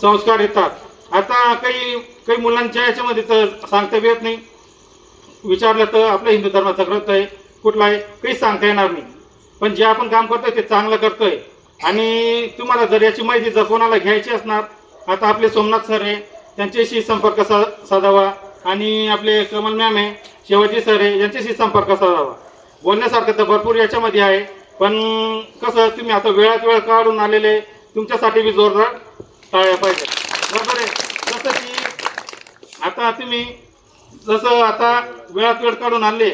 संस्कार येतात. आता काही मुलांच्या याच्यामध्ये तर सांगता येत नाही. विचारलं तर आपल्या हिंदू धर्माचा ग्रंथ आहे कुठला आहे, काही सांगता येणार नाही. पण जे आपण काम करतोय ते चांगलं करतोय. आणि तुम्हाला जर याची माहिती जर कोणाला घ्यायची असणार, आता आपले सोमनाथ सर आहे त्यांच्याशी संपर्क साधावा, आणि आपले कमल मॅम आहे, शेवटी सर आहे यांच्याशी संपर्क साधावा. बोलण्यासारखं तर भरपूर याच्यामध्ये आहे, पण कसं तुम्ही आता वेळात वेळ काढून आलेले, तुमच्यासाठी बी जोरदार टाळ्या पाहिजे. बरोबर आहे. जसं की आता तुम्ही जसं आता वेळात वेळ काढून आणले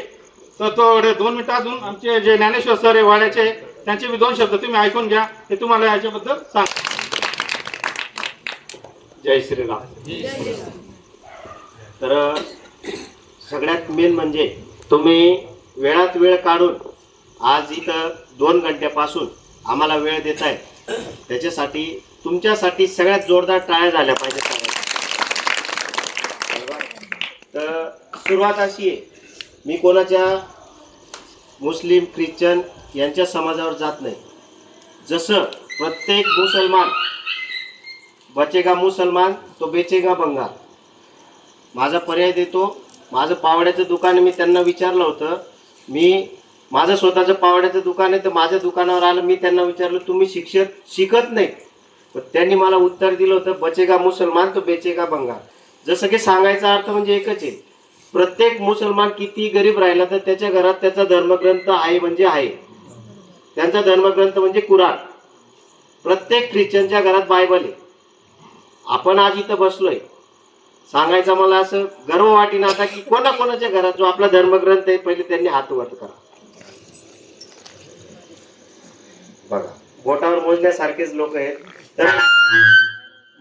तर थोडे 2 मिनिटं अजून आमचे जे ज्ञानेश्वर सर आहे वाड्याचे, त्यांचे बी 2 शब्द तुम्ही ऐकून घ्या, ते तुम्हाला याच्याबद्दल सांग. जय श्रीराम. तर सगळ्यात मेन म्हणजे तुम्ही वेळात वेळ काढून आज इथं 2 घंट्यापासून आम्हाला वेळ देताय, त्याच्यासाठी तुमच्यासाठी सगळ्यात जोरदार टाळ्या झाल्या पाहिजे सगळ्यात. तर सुरुवात अशी आहे, मी कोणाच्या मुस्लिम ख्रिश्चन यांच्या समाजावर जात नाही. जसं प्रत्येक मुसलमान बचेगा मुसलमान तो बेचेगा बंगाल, माझा पर्याय देतो. माझं पावड्याचं दुकान आहे, मी त्यांना विचारलं होतं, माझं स्वतःचं पावड्याचं दुकान आहे, तर माझ्या दुकानावर आलं, मी त्यांना विचारलं तुम्ही शिकत नाही, तर त्यांनी मला उत्तर दिलं होतं बचेगा मुसलमान तो बेचेगा बंगाल. जसं की सांगायचा अर्थ म्हणजे एकच आहे, प्रत्येक मुसलमान किती गरीब राहिला तर त्याच्या घरात त्याचा धर्मग्रंथ आहे म्हणजे आहे, त्यांचा धर्मग्रंथ म्हणजे कुराण. प्रत्येक ख्रिश्चनच्या घरात बायबल आहे. आपण आज इथं बसलोय, सांगायचं मला असं गर्व वाटेन आता की कोणाकोणाच्या घरात जो आपला धर्मग्रंथ आहे पहिले त्यांनी हात वर करा. बघा बोटावर मोजण्यासारखेच लोक आहेत. तर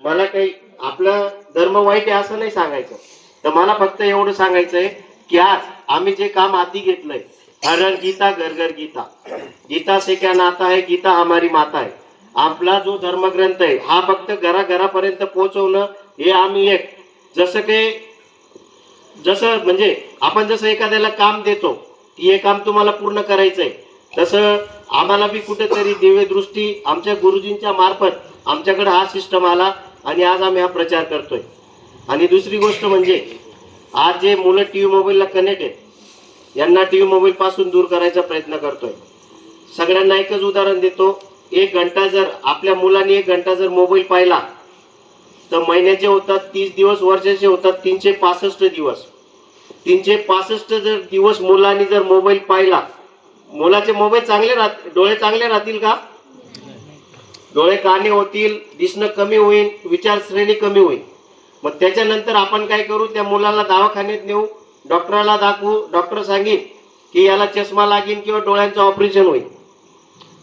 मला काही आपला धर्म वाईट आहे असं नाही सांगायचं, तर मला फक्त एवढं सांगायचंय की आज आम्ही जे काम हाती घेतलंय, हर हर गीता घर घर गीता, गीता से क्या नाता है, गीता हमारी माता है. आपला जो धर्मग्रंथ आहे हा फक्त घराघरापर्यंत पोहोचवणं हे आम्ही एक जसं म्हणजे आपण जसं एखाद्याला काम देतो की हे काम तुम्हाला पूर्ण करायचंय, तसं आम्हाला बी कुठेतरी दिव्य दृष्टी आमच्या गुरुजींच्या मार्फत आमच्याकडे हा सिस्टम आला आणि आज आम्ही हा प्रचार करतोय. आणि दुसरी गोष्ट म्हणजे आज जे मुलं टीव्ही मोबाईलला कनेक्ट आहेत यांना टीव्ही मोबाईल पासून दूर करायचा प्रयत्न करतोय. सगळ्यांना एकच उदाहरण देतो, 1 घंटा जर आपल्या मुलांनी 1 घंटा जर मोबाईल पाहिला तर महिन्याचे होतात 30 दिवस, वर्षाचे होतात 365 दिवस. 365 जर दिवस मुलांनी जर मोबाईल पाहिला, मुलाचे मोबाईल चांगले डोळे चांगले राहतील का? डोळे काणे होतील, दिसणं कमी होईल, विचारश्रेणी कमी होईल. मग त्याच्यानंतर आपण काय करू, त्या मुलाला दवाखान्यात नेऊ, डॉक्टरला दाखवू, डॉक्टर सांगेल की याला चष्मा लागेल किंवा डोळ्यांचं ऑपरेशन होईल.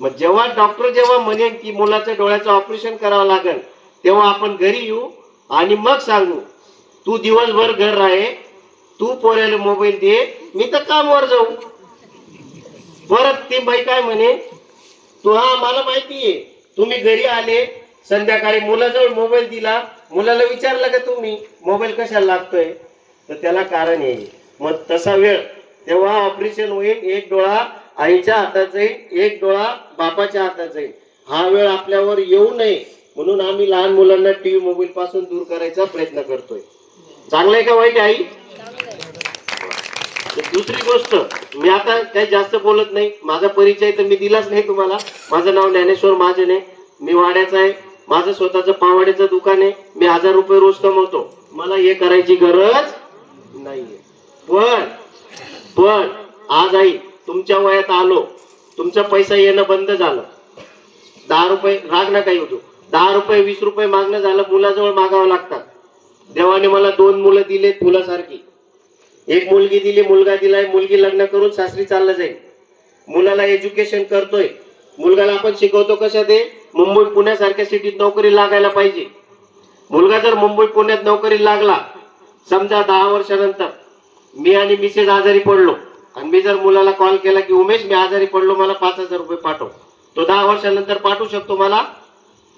मग जेव्हा डॉक्टर म्हणेन की मुलाच्या डोळ्याचं ऑपरेशन करावं लागेल, तेव्हा आपण घरी येऊ आणि मग सांगू तू दिवसभर घर राहे, तू पोऱ्याला मोबाईल दे, मी तर कामावर जाऊ. परत ती बाई काय म्हणे, तू मला माहितीये तुम्ही घरी आले संध्याकाळी मुलाजवळ मोबाईल दिला, मुलाला विचारलं का तुम्ही मोबाईल कशाला लागतोय, तर त्याला कारण येईल. मग तसा वेळ तेव्हा ऑपरेशन होईल, 1 डोळा आईच्या हातात जाईल, 1 डोळा बापाच्या हातात जाईल. हा वेळ आपल्यावर येऊ नये म्हणून आम्ही लहान मुलांना टीव्ही मोबाईल पासून दूर करायचा प्रयत्न करतोय. चांगलं आहे का वाईट आहे? दुसरी गोष्ट, मी आता काही जास्त बोलत नाही, माझा परिचय तर मी दिलाच नाही तुम्हाला. माझं नाव ज्ञानेश्वर महाजन आहे, मी वाड्याचा आहे, माझं स्वतःचं पावड्याचं दुकान आहे, मी 1000 रुपये रोज कमवतो, मला हे करायची गरज नाहीये. पण आज आई तुमच्या वयात आलो, तुमचा पैसा येणं बंद झालं, 10 रुपये राग नका येऊ, 10 रुपये 20 रुपये मागणं झालं, मुलाजवळ मागावं लागतात. देवाने मला 2 मुलं दिले फुलासारखी, 1 मुलगी दिली, मुलगा दिलाय, मुलगी लग्न करून सासरी चाललं जाईल. मुलाला एज्युकेशन करतोय, मुलगाला आपण शिकवतो कशा ते मुंबई पुण्यासारख्या सिटीत नोकरी लागायला पाहिजे. मुलगा जर मुंबई पुण्यात नोकरी लागला, समजा 10 वर्षानंतर मी आणि मिसेस आजारी पडलो आणि मी जर मुलाला कॉल केला की उमेश मी आजारी पडलो, मला 5000 रुपये पाठव, तो 10 वर्षानंतर पाठवू शकतो? मला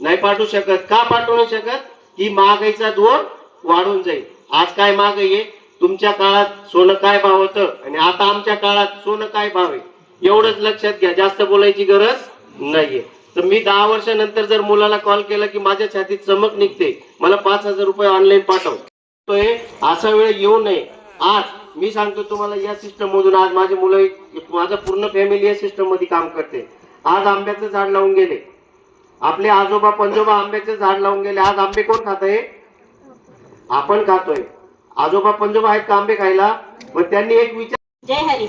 नाही पाठवू शकत. का पाठवू नाही शकत? की महागाईचा जोर वाढून जाईल. आज काय महागाई आहे, तुमच्या काळात सोनं काय भाव होतं आणि आता आमच्या काळात सोनं काय भाव आहे, एवढंच लक्षात घ्या, जास्त बोलायची गरज नाहीये. तर मी 10 वर्षानंतर जर मुलाला कॉल केला की माझ्या छातीत चमक निघते, मला 5000 रुपये ऑनलाईन पाठवतोय, असा वेळ येऊ नये. आज मी सांगतो तुम्हाला, या सिस्टम मधून आज माझे मुलं, माझा पूर्ण फॅमिली या सिस्टम मध्ये काम करते. आज आंब्याचं झाड लावून गेले, आपले आजोबा पंजोबा आंब्याचे झाड लावून गेले, आज आंबे कोण खातंय? आपण खातोय. आजोबा पंजोबा आहेत का आंबे खायला? पण त्यांनी एक विचार. जय हरी.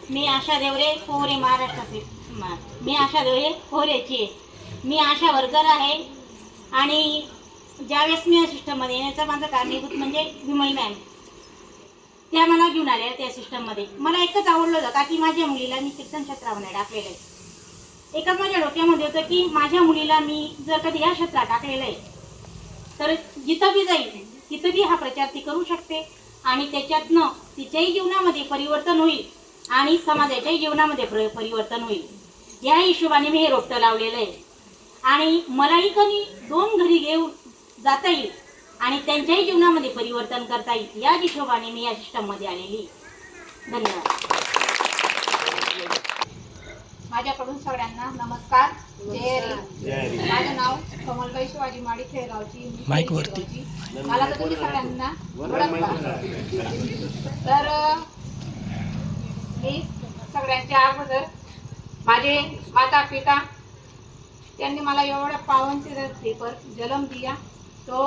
मी आशा देवरे पोहरे महाराष्ट्राचे. मी आशा देवरे पोहरेची आहे. मी आशा वर्कर आहे आणि ज्यावेळेस मी या सिस्टममध्ये येण्याचा माझं कारणीभूत म्हणजे विमल मॅम, त्या मला घेऊन आल्या त्या सिस्टममध्ये. मला एकच आवडलं होतं का की माझ्या मुलीला मी कीर्तन क्षेत्रामध्ये टाकलेलं आहे. एकच माझ्या डोक्यामध्ये होतं की माझ्या मुलीला मी जर कधी या क्षेत्रात टाकलेलं आहे तर जिथं बी जाईल तिथं बी हा प्रचार ती करू शकते आणि त्याच्यातनं तिच्याही जीवनामध्ये परिवर्तन होईल आणि समाजाच्याही जीवनामध्ये परिवर्तन होईल. या हिशोबाने मी हे रोपटं लावलेलं आहे आणि मलाही कधी 2 घरी घेऊन जाता येईल आणि त्यांच्याही जीवनामध्ये परिवर्तन करता येईल या हिशोबाने मी या सिस्टममध्ये आलेली. धन्यवाद. माझ्याकडून सगळ्यांना नमस्कार. जय हरी. माझं नाव कमलबाई शिवाजी माडी, खेळगावची. मला तर तुम्ही सगळ्यांना ओळखता. तर मी सगळ्यांच्या अगोदर माझे माता पिता त्यांनी मला एवढा पावन से पर जन्म दिया तो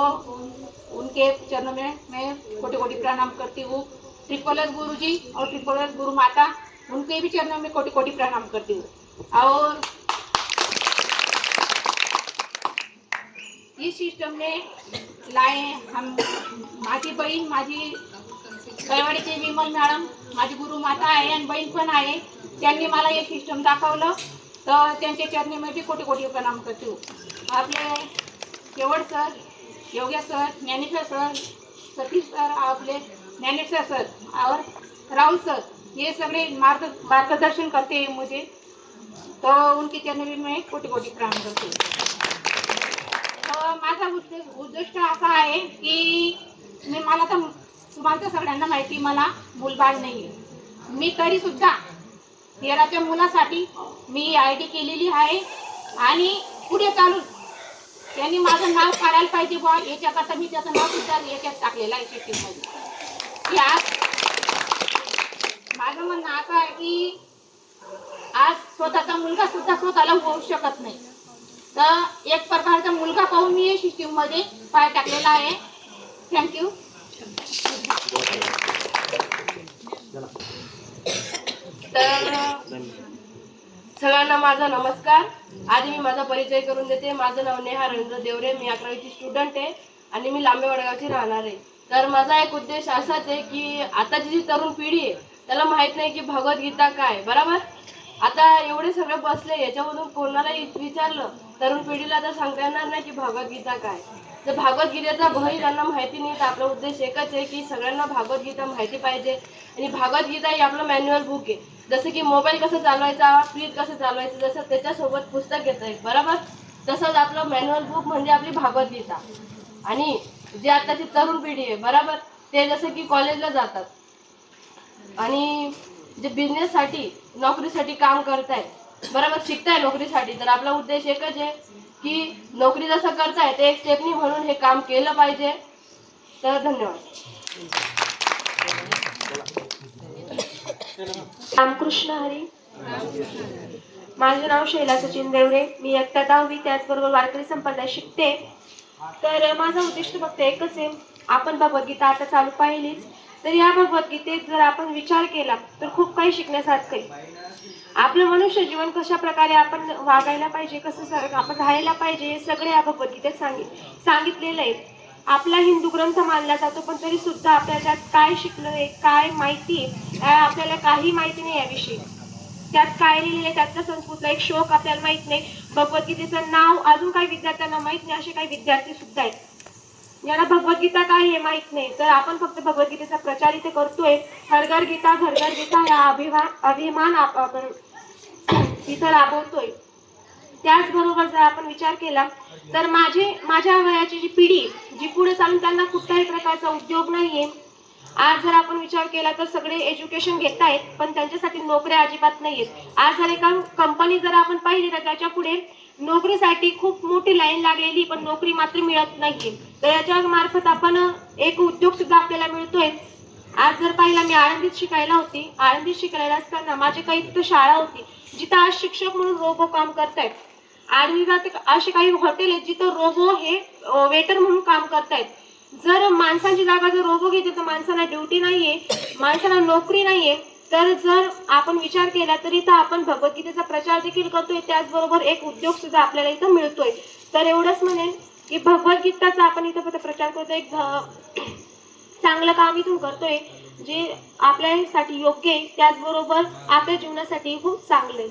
उनके चरणों में मैं कोटि कोटि प्रणाम करती हूँ. ट्रिपल एस गुरु जी और ट्रिपल एस गुरु माता, उनके भी चरणों में कोटि कोटि प्रणाम करती हूँ. और इस सिस्टम में लाए हम माझी बहीण, माझी कळवाडीची विमल मॅडम, माझी गुरु माता आहे आणि बहीण पण आहे. त्यांनी मला हे सिस्टम दाखवलं तर त्यांच्या चरणी मी भी कोटि कोटि प्रणाम करते हूँ. आपले Kewad sir, Yogesh sir, Dnyaneshwar sir, Satish sir, आपले ज्ञानेश्वर सर और राहुल सर, ये सगळे मार्गदर्शन करते हैं मुझे, तो उनके चरणों में मैं कोटि कोटि प्रणाम करते हूँ. तर माझा उद्दिष्ट असा आहे की मला तर तुम्हाला तर सगळ्यांना माहिती मला मूलबाळ नाही आहे. मी तरीसुद्धा 13च्या मुलासाठी मी IIT केलेली आहे आणि पुढे चालून त्यांनी माझं नाव काढायला पाहिजे बुवा याच्याकरता मी त्याचं नाव सुद्धा याच्यात टाकलेलं आहे सिस्टीममध्ये. आज माझं म्हणणं असं आहे की आज स्वतःचा मुलगा सुद्धा स्वतःला होऊ शकत नाही, तर एक प्रकारचा मुलगा पाहून मी या सिस्टीममध्ये पाय टाकलेला आहे. थँक्यू. तर सगळ्यांना माझा नमस्कार. आधी मी माझा परिचय करून देते. माझं नाव नेहा रवींद्र देवरे, मी 11वीची स्टुडंट आहे आणि मी लांबे वडगावची राहणार आहे. तर माझा एक उद्देश असाच आहे की आताची जी तरुण पिढी आहे त्याला माहीत नाही की भगवद्गीता काय. बरोबर, आता एवढे सगळे बसले, याच्यामधून कोणालाही विचारलं तरुण पिढीला तर सांगता येणार नाही की भगवद्गीता काय. तर भागवतगीतेचा भय त्यांना माहिती नाही. तर आपला उद्देश एकच आहे की सगळ्यांना भागवतगीता माहिती पाहिजे आणि भागवतगीता ही आपलं मॅन्युअल बुक आहे. जसं की मोबाईल कसं चालवायचा, फ्रीज कसं चालवायचं, जसं त्याच्यासोबत पुस्तक घेतं आहे. बरोबर, तसंच आपलं मॅन्युअल बुक म्हणजे आपली भागवतगीता. आणि जे आताची तरुण पिढी आहे बरोबर, ते जसं की कॉलेजला जातात आणि जे बिझनेससाठी नोकरीसाठी काम करताय बरोबर, शिकताय नोकरीसाठी, तर आपला उद्देश एकच आहे की नोकरी जसं करताय ते एक स्टेपनी म्हणून हे काम केलं पाहिजे. तर धन्यवाद. रामकृष्ण हरी. माझे नाव शैला सचिन देवरे, मी इयत्ता 10वी, त्याचबरोबर वारकरी संप्रदाय शिकते. तर माझं उद्दिष्ट फक्त एकच आहे, आपण भगवद्गीता आता चालू पाहिलीच, तर या भगवद्गीतेत जर आपण विचार केला तर खूप काही शिकण्यासारखं आहे. आपलं मनुष्य जीवन कशा प्रकारे आपण वागायला पाहिजे, कसं आपण राहायला पाहिजे, हे सगळे या भगवद्गीतेत सांगितलेलं आहे. आपला हिंदू ग्रंथ मानला जातो, पण तरी सुद्धा आपल्याला काय शिकलोय, काय माहिती, आपल्याला काही माहिती नाही याविषयी. त्यात काय लिहिलेलं आहे, त्यातला संस्कृतला एक श्लोक आपल्याला माहित नाही, भगवद्गीतेचं नाव अजून काही विद्यार्थ्यांना माहित नाही. असे काही विद्यार्थी सुद्धा आहेत ज्यांना भगवद्गीता काय हे माहित नाही. तर आपण फक्त भगवद्गीतेचा प्रचार इथे करतोय. हर घर गीता घर घर गीता या अभिमान आपण इथं राबवतोय. त्याचबरोबर जर आपण विचार केला तर माझ्या वयाची जी पिढी जी पुढे चालून त्यांना कुठल्याही प्रकारचा उद्योग नाहीये. आज जर आपण विचार केला तर सगळे एज्युकेशन घेत आहेत, पण त्यांच्यासाठी नोकऱ्या अजिबात नाहीयेत. आज जर एका कंपनी जर आपण पाहिली तर त्याच्या पुढे नोकरीसाठी खूप मोठी लाईन लागलेली, पण नोकरी मात्र मिळत नाहीये. तर याच्या मार्फत आपण एक उद्योग सुद्धा आपल्याला मिळतोय. आज जर पाहिला, मी आळंदीत शिकायला होती. आळंदीत शिकायला असताना माझी काही तिथं शाळा होती, जिथं आज शिक्षक म्हणून रोबो काम करतायत. आडवीगात असे काही हॉटेल आहेत जिथं रोबो हे वेटर म्हणून काम करतायत. जर माणसांची जागा जर रोबो घेते तर माणसाला ड्युटी नाहीये, माणसाला नोकरी नाहीये. तर जर आपण विचार केला तर इथं आपण भगवद्गीतेचा प्रचार देखील करतोय, त्याचबरोबर एक उद्योग सुद्धा आपल्याला इथं मिळतोय. तर एवढंच म्हणेन की भगवद्गीताचा आपण इथं प्रचार करतोय, एक चांगलं काम इथून करतोय जे आपल्यासाठी योग्य आहे, त्याचबरोबर आपल्या जीवनासाठी खूप चांगलं आहे.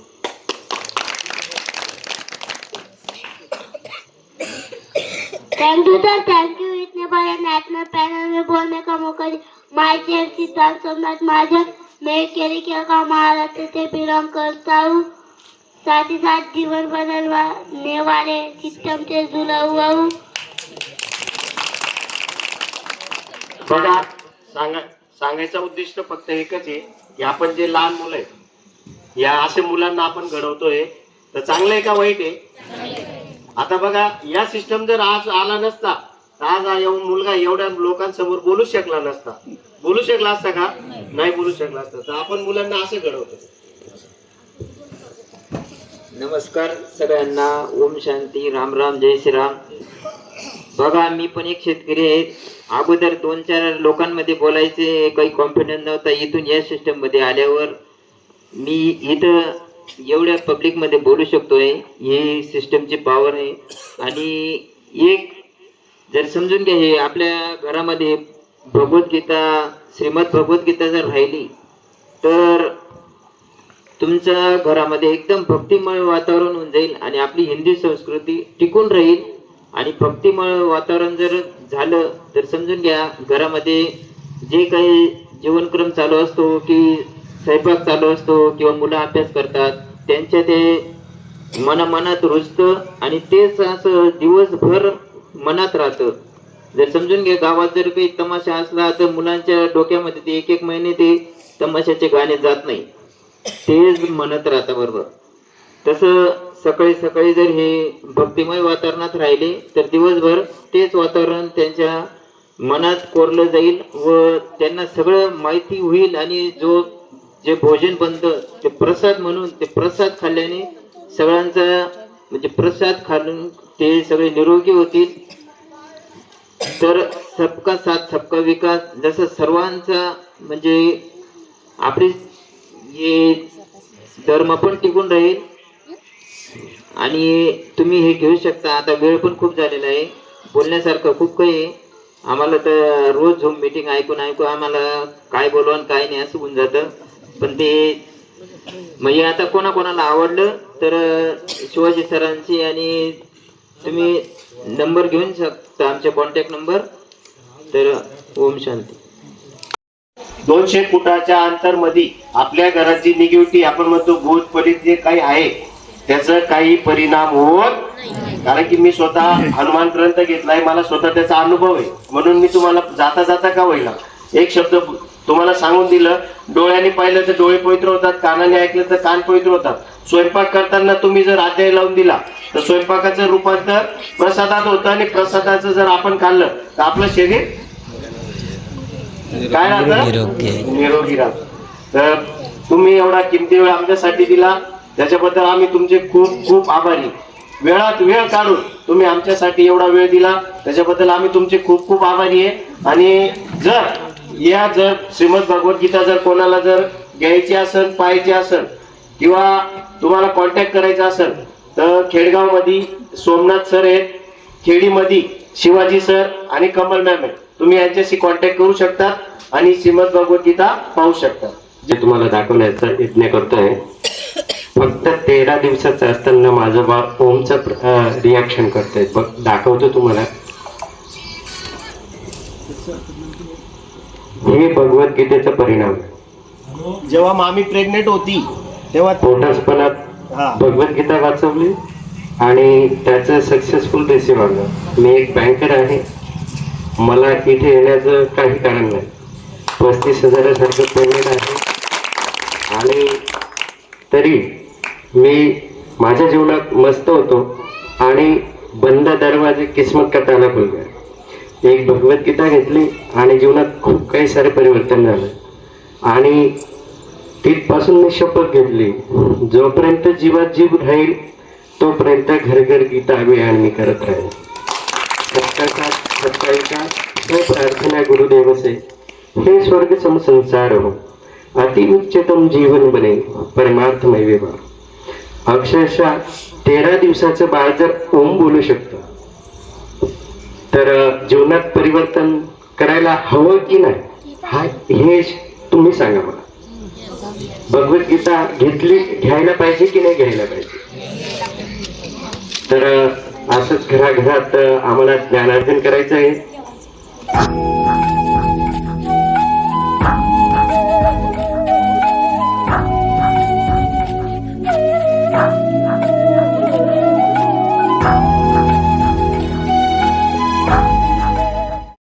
Thank you sir, thank you इतने बड़े नेशनल पैनल में बोलने का मौका दिया. माय चेयर सिद्धार्थ सोमनाथ महाजन, मैं केरिया का महाराष्ट्र से बिलोंग करता हूँ. साथ ही साथ जीवन बदलने वाले सिस्टम से जुड़ा हुआ हूँ. बघा, सांगायचं उद्दिष्ट फक्त एकच आहे की आपण जे लहान मुलं आहेत या असे मुलांना आपण घडवतोय तर चांगलं आहे का वाईट आहे? आता बघा, या सिस्टम जर आज आला नसता तर आज हा मुलगा एवढ्या लोकांसमोर बोलू शकला नसता. बोलू शकला असता का? नाही बोलू शकला असता. तर आपण मुलांना असं घडवतो. नमस्कार सगळ्यांना, ओम शांती, राम राम, जय श्रीराम. बघा, मी पण एक शेतकरी आहे. अगोदर 2-4 लोकांमध्ये बोलायचे काही कॉन्फिडन्स नव्हता. इथून या सिस्टम मध्ये आल्यावर मी इथं एवढ्या पब्लिक मध्ये बोलू शकतोय. ही सिस्टमची पॉवर आहे. आणि एक जर समजून घ्या, हे आपल्या घरामध्ये भगवद्गीता, श्रीमद भगवद्गीता जर राहिली तर तुमच्या घरामध्ये एकदम भक्तिमय वातावरण होऊन जाईल आणि आपली हिंदी संस्कृती टिकून राहील. आणि भक्तिमय वातावरण जर झालं तर समजून घ्या, घरामध्ये जे काही जीवनक्रम चालू असतो की स्वयंपाक चालू असतो किंवा मुलं अभ्यास करतात, त्यांच्या ते मनात रुजतं आणि तेच असं दिवसभर मनात राहतं. जर समजून घ्या, गावात जर काही तमाशा असला तर मुलांच्या डोक्यामध्ये ते 1-1 महिने ते तमाशाचे गाणे जात नाही, तेच म्हणत राहतं. बरोबर तसं सकाळी सकाळी जर हे भक्तिमय वातावरणात राहिले तर दिवसभर तेच वातावरण त्यांच्या मनात कोरलं जाईल व त्यांना सगळं माहिती होईल. आणि जे भोजन बनतं ते प्रसाद म्हणून, ते प्रसाद खाल्ल्याने सगळ्यांचा म्हणजे प्रसाद खाल्ून ते सगळे निरोगी होतील. तर सबका साथ सबका विकास, जसं सर्वांचा म्हणजे आपले हे धर्म पण टिकून राहील. आणि तुम्ही हे घेऊ शकता. आता वेळ पण खूप झालेला आहे, बोलण्यासारखं खूप काही आहे. आम्हाला तर रोज झूम मीटिंग ऐकून आम्हाला काय बोलवा आणि काय नाही असं होऊन जातं. पण ते म्हणजे आता कोणाकोणाला आवडलं तर शिवाजी सरांची आणि तुम्ही नंबर घेऊन शकता, आमचे कॉन्टॅक्ट नंबर. तर ओम शांती. 200 फुटाच्या अंतरमध्ये आपल्या घरात जी निगेटिव्हिटी आपण म्हणतो भूत पलित जे काही आहे त्याचा काही परिणाम होत, कारण की मी स्वतः हनुमान ग्रंथ घेतलाय, मला स्वतः त्याचा अनुभव आहे. म्हणून मी तुम्हाला जाता जाता का होईना एक शब्द तुम्हाला सांगून दिलं. डोळ्याने पाहिलं तर डोळे पवित्र होतात, कानाने ऐकलं तर कान पवित्र होतात. स्वयंपाक करताना तुम्ही जर अध्याय लावून दिला तर स्वयंपाकाचं रूपांतर प्रसादात होतं आणि प्रसादाचं जर आपण खाल्लं तर आपलं शरीर काय राहतं? निरोगी राहतं. तर तुम्ही एवढा किमती वेळ आमच्यासाठी दिला त्याच्याबद्दल आम्ही तुमचे खूप खूप आभारी. वेळात वेळ काढून तुम्ही आमच्यासाठी एवढा वेळ दिला त्याच्याबद्दल आम्ही तुमचे खूप खूप आभारी आहे. आणि जर श्रीमद भगवद्गीता जर कोणाला जर घ्यायची असेल, पाहायची असेल किंवा तुम्हाला कॉन्टॅक्ट करायचा असेल तर खेडगाव मध्ये सोमनाथ सर आहेत, खेडीमध्ये शिवाजी सर आणि कमल मॅम आहेत. तुम्ही यांच्याशी कॉन्टॅक्ट करू शकता आणि श्रीमद भगवद्गीता पाहू शकता. जे तुम्हाला दाखवण्याचा यत्न करतोय. फक्त 13 दिवसाचं असताना माझं बाप ओमचं रिॲक्शन करतोय. दाखवतो तुम्हाला. हे भगवद्गीतेचा परिणाम. जेव्हा मामी प्रेग्नेंट होती तेव्हा पोटासपणात भगवद्गीता वाचवली आणि त्याचं सक्सेसफुल रिसिव्ह आलं. मी एक बँकर आहे, मला इथे येण्याचं काही कारण नाही. 35,000 पेमेंट आहे आणि तरी मी माझ्या जीवनात मस्त होतो. आणि बंद दरवाजे किस्मत का ताला खुल गया. एक भगवद्गीता घेतली आणि जीवनात खूप काही सारे परिवर्तन झालं. आणि तिथपासून मी शपथ घेतली, जोपर्यंत जीवात जीव राहील तोपर्यंत घर घर गीता अभियान मी करत राहील. हे प्रार्थना गुरुदेव से हे स्वर्ग सम संसार हो, अति उच्चतम जीवन बने परमार्थमय विवाह. अक्षरशः 13 दिवसाचं बाळ जर ओम बोलू शकतं तर जीवनात परिवर्तन करायला हवं की नाही, हे तुम्ही सांगा मला. भगवद्गीता घ्यायला पाहिजे की नाही घ्यायला पाहिजे? तर असंच घराघरात आम्हाला ज्ञानार्जन करायचं आहे.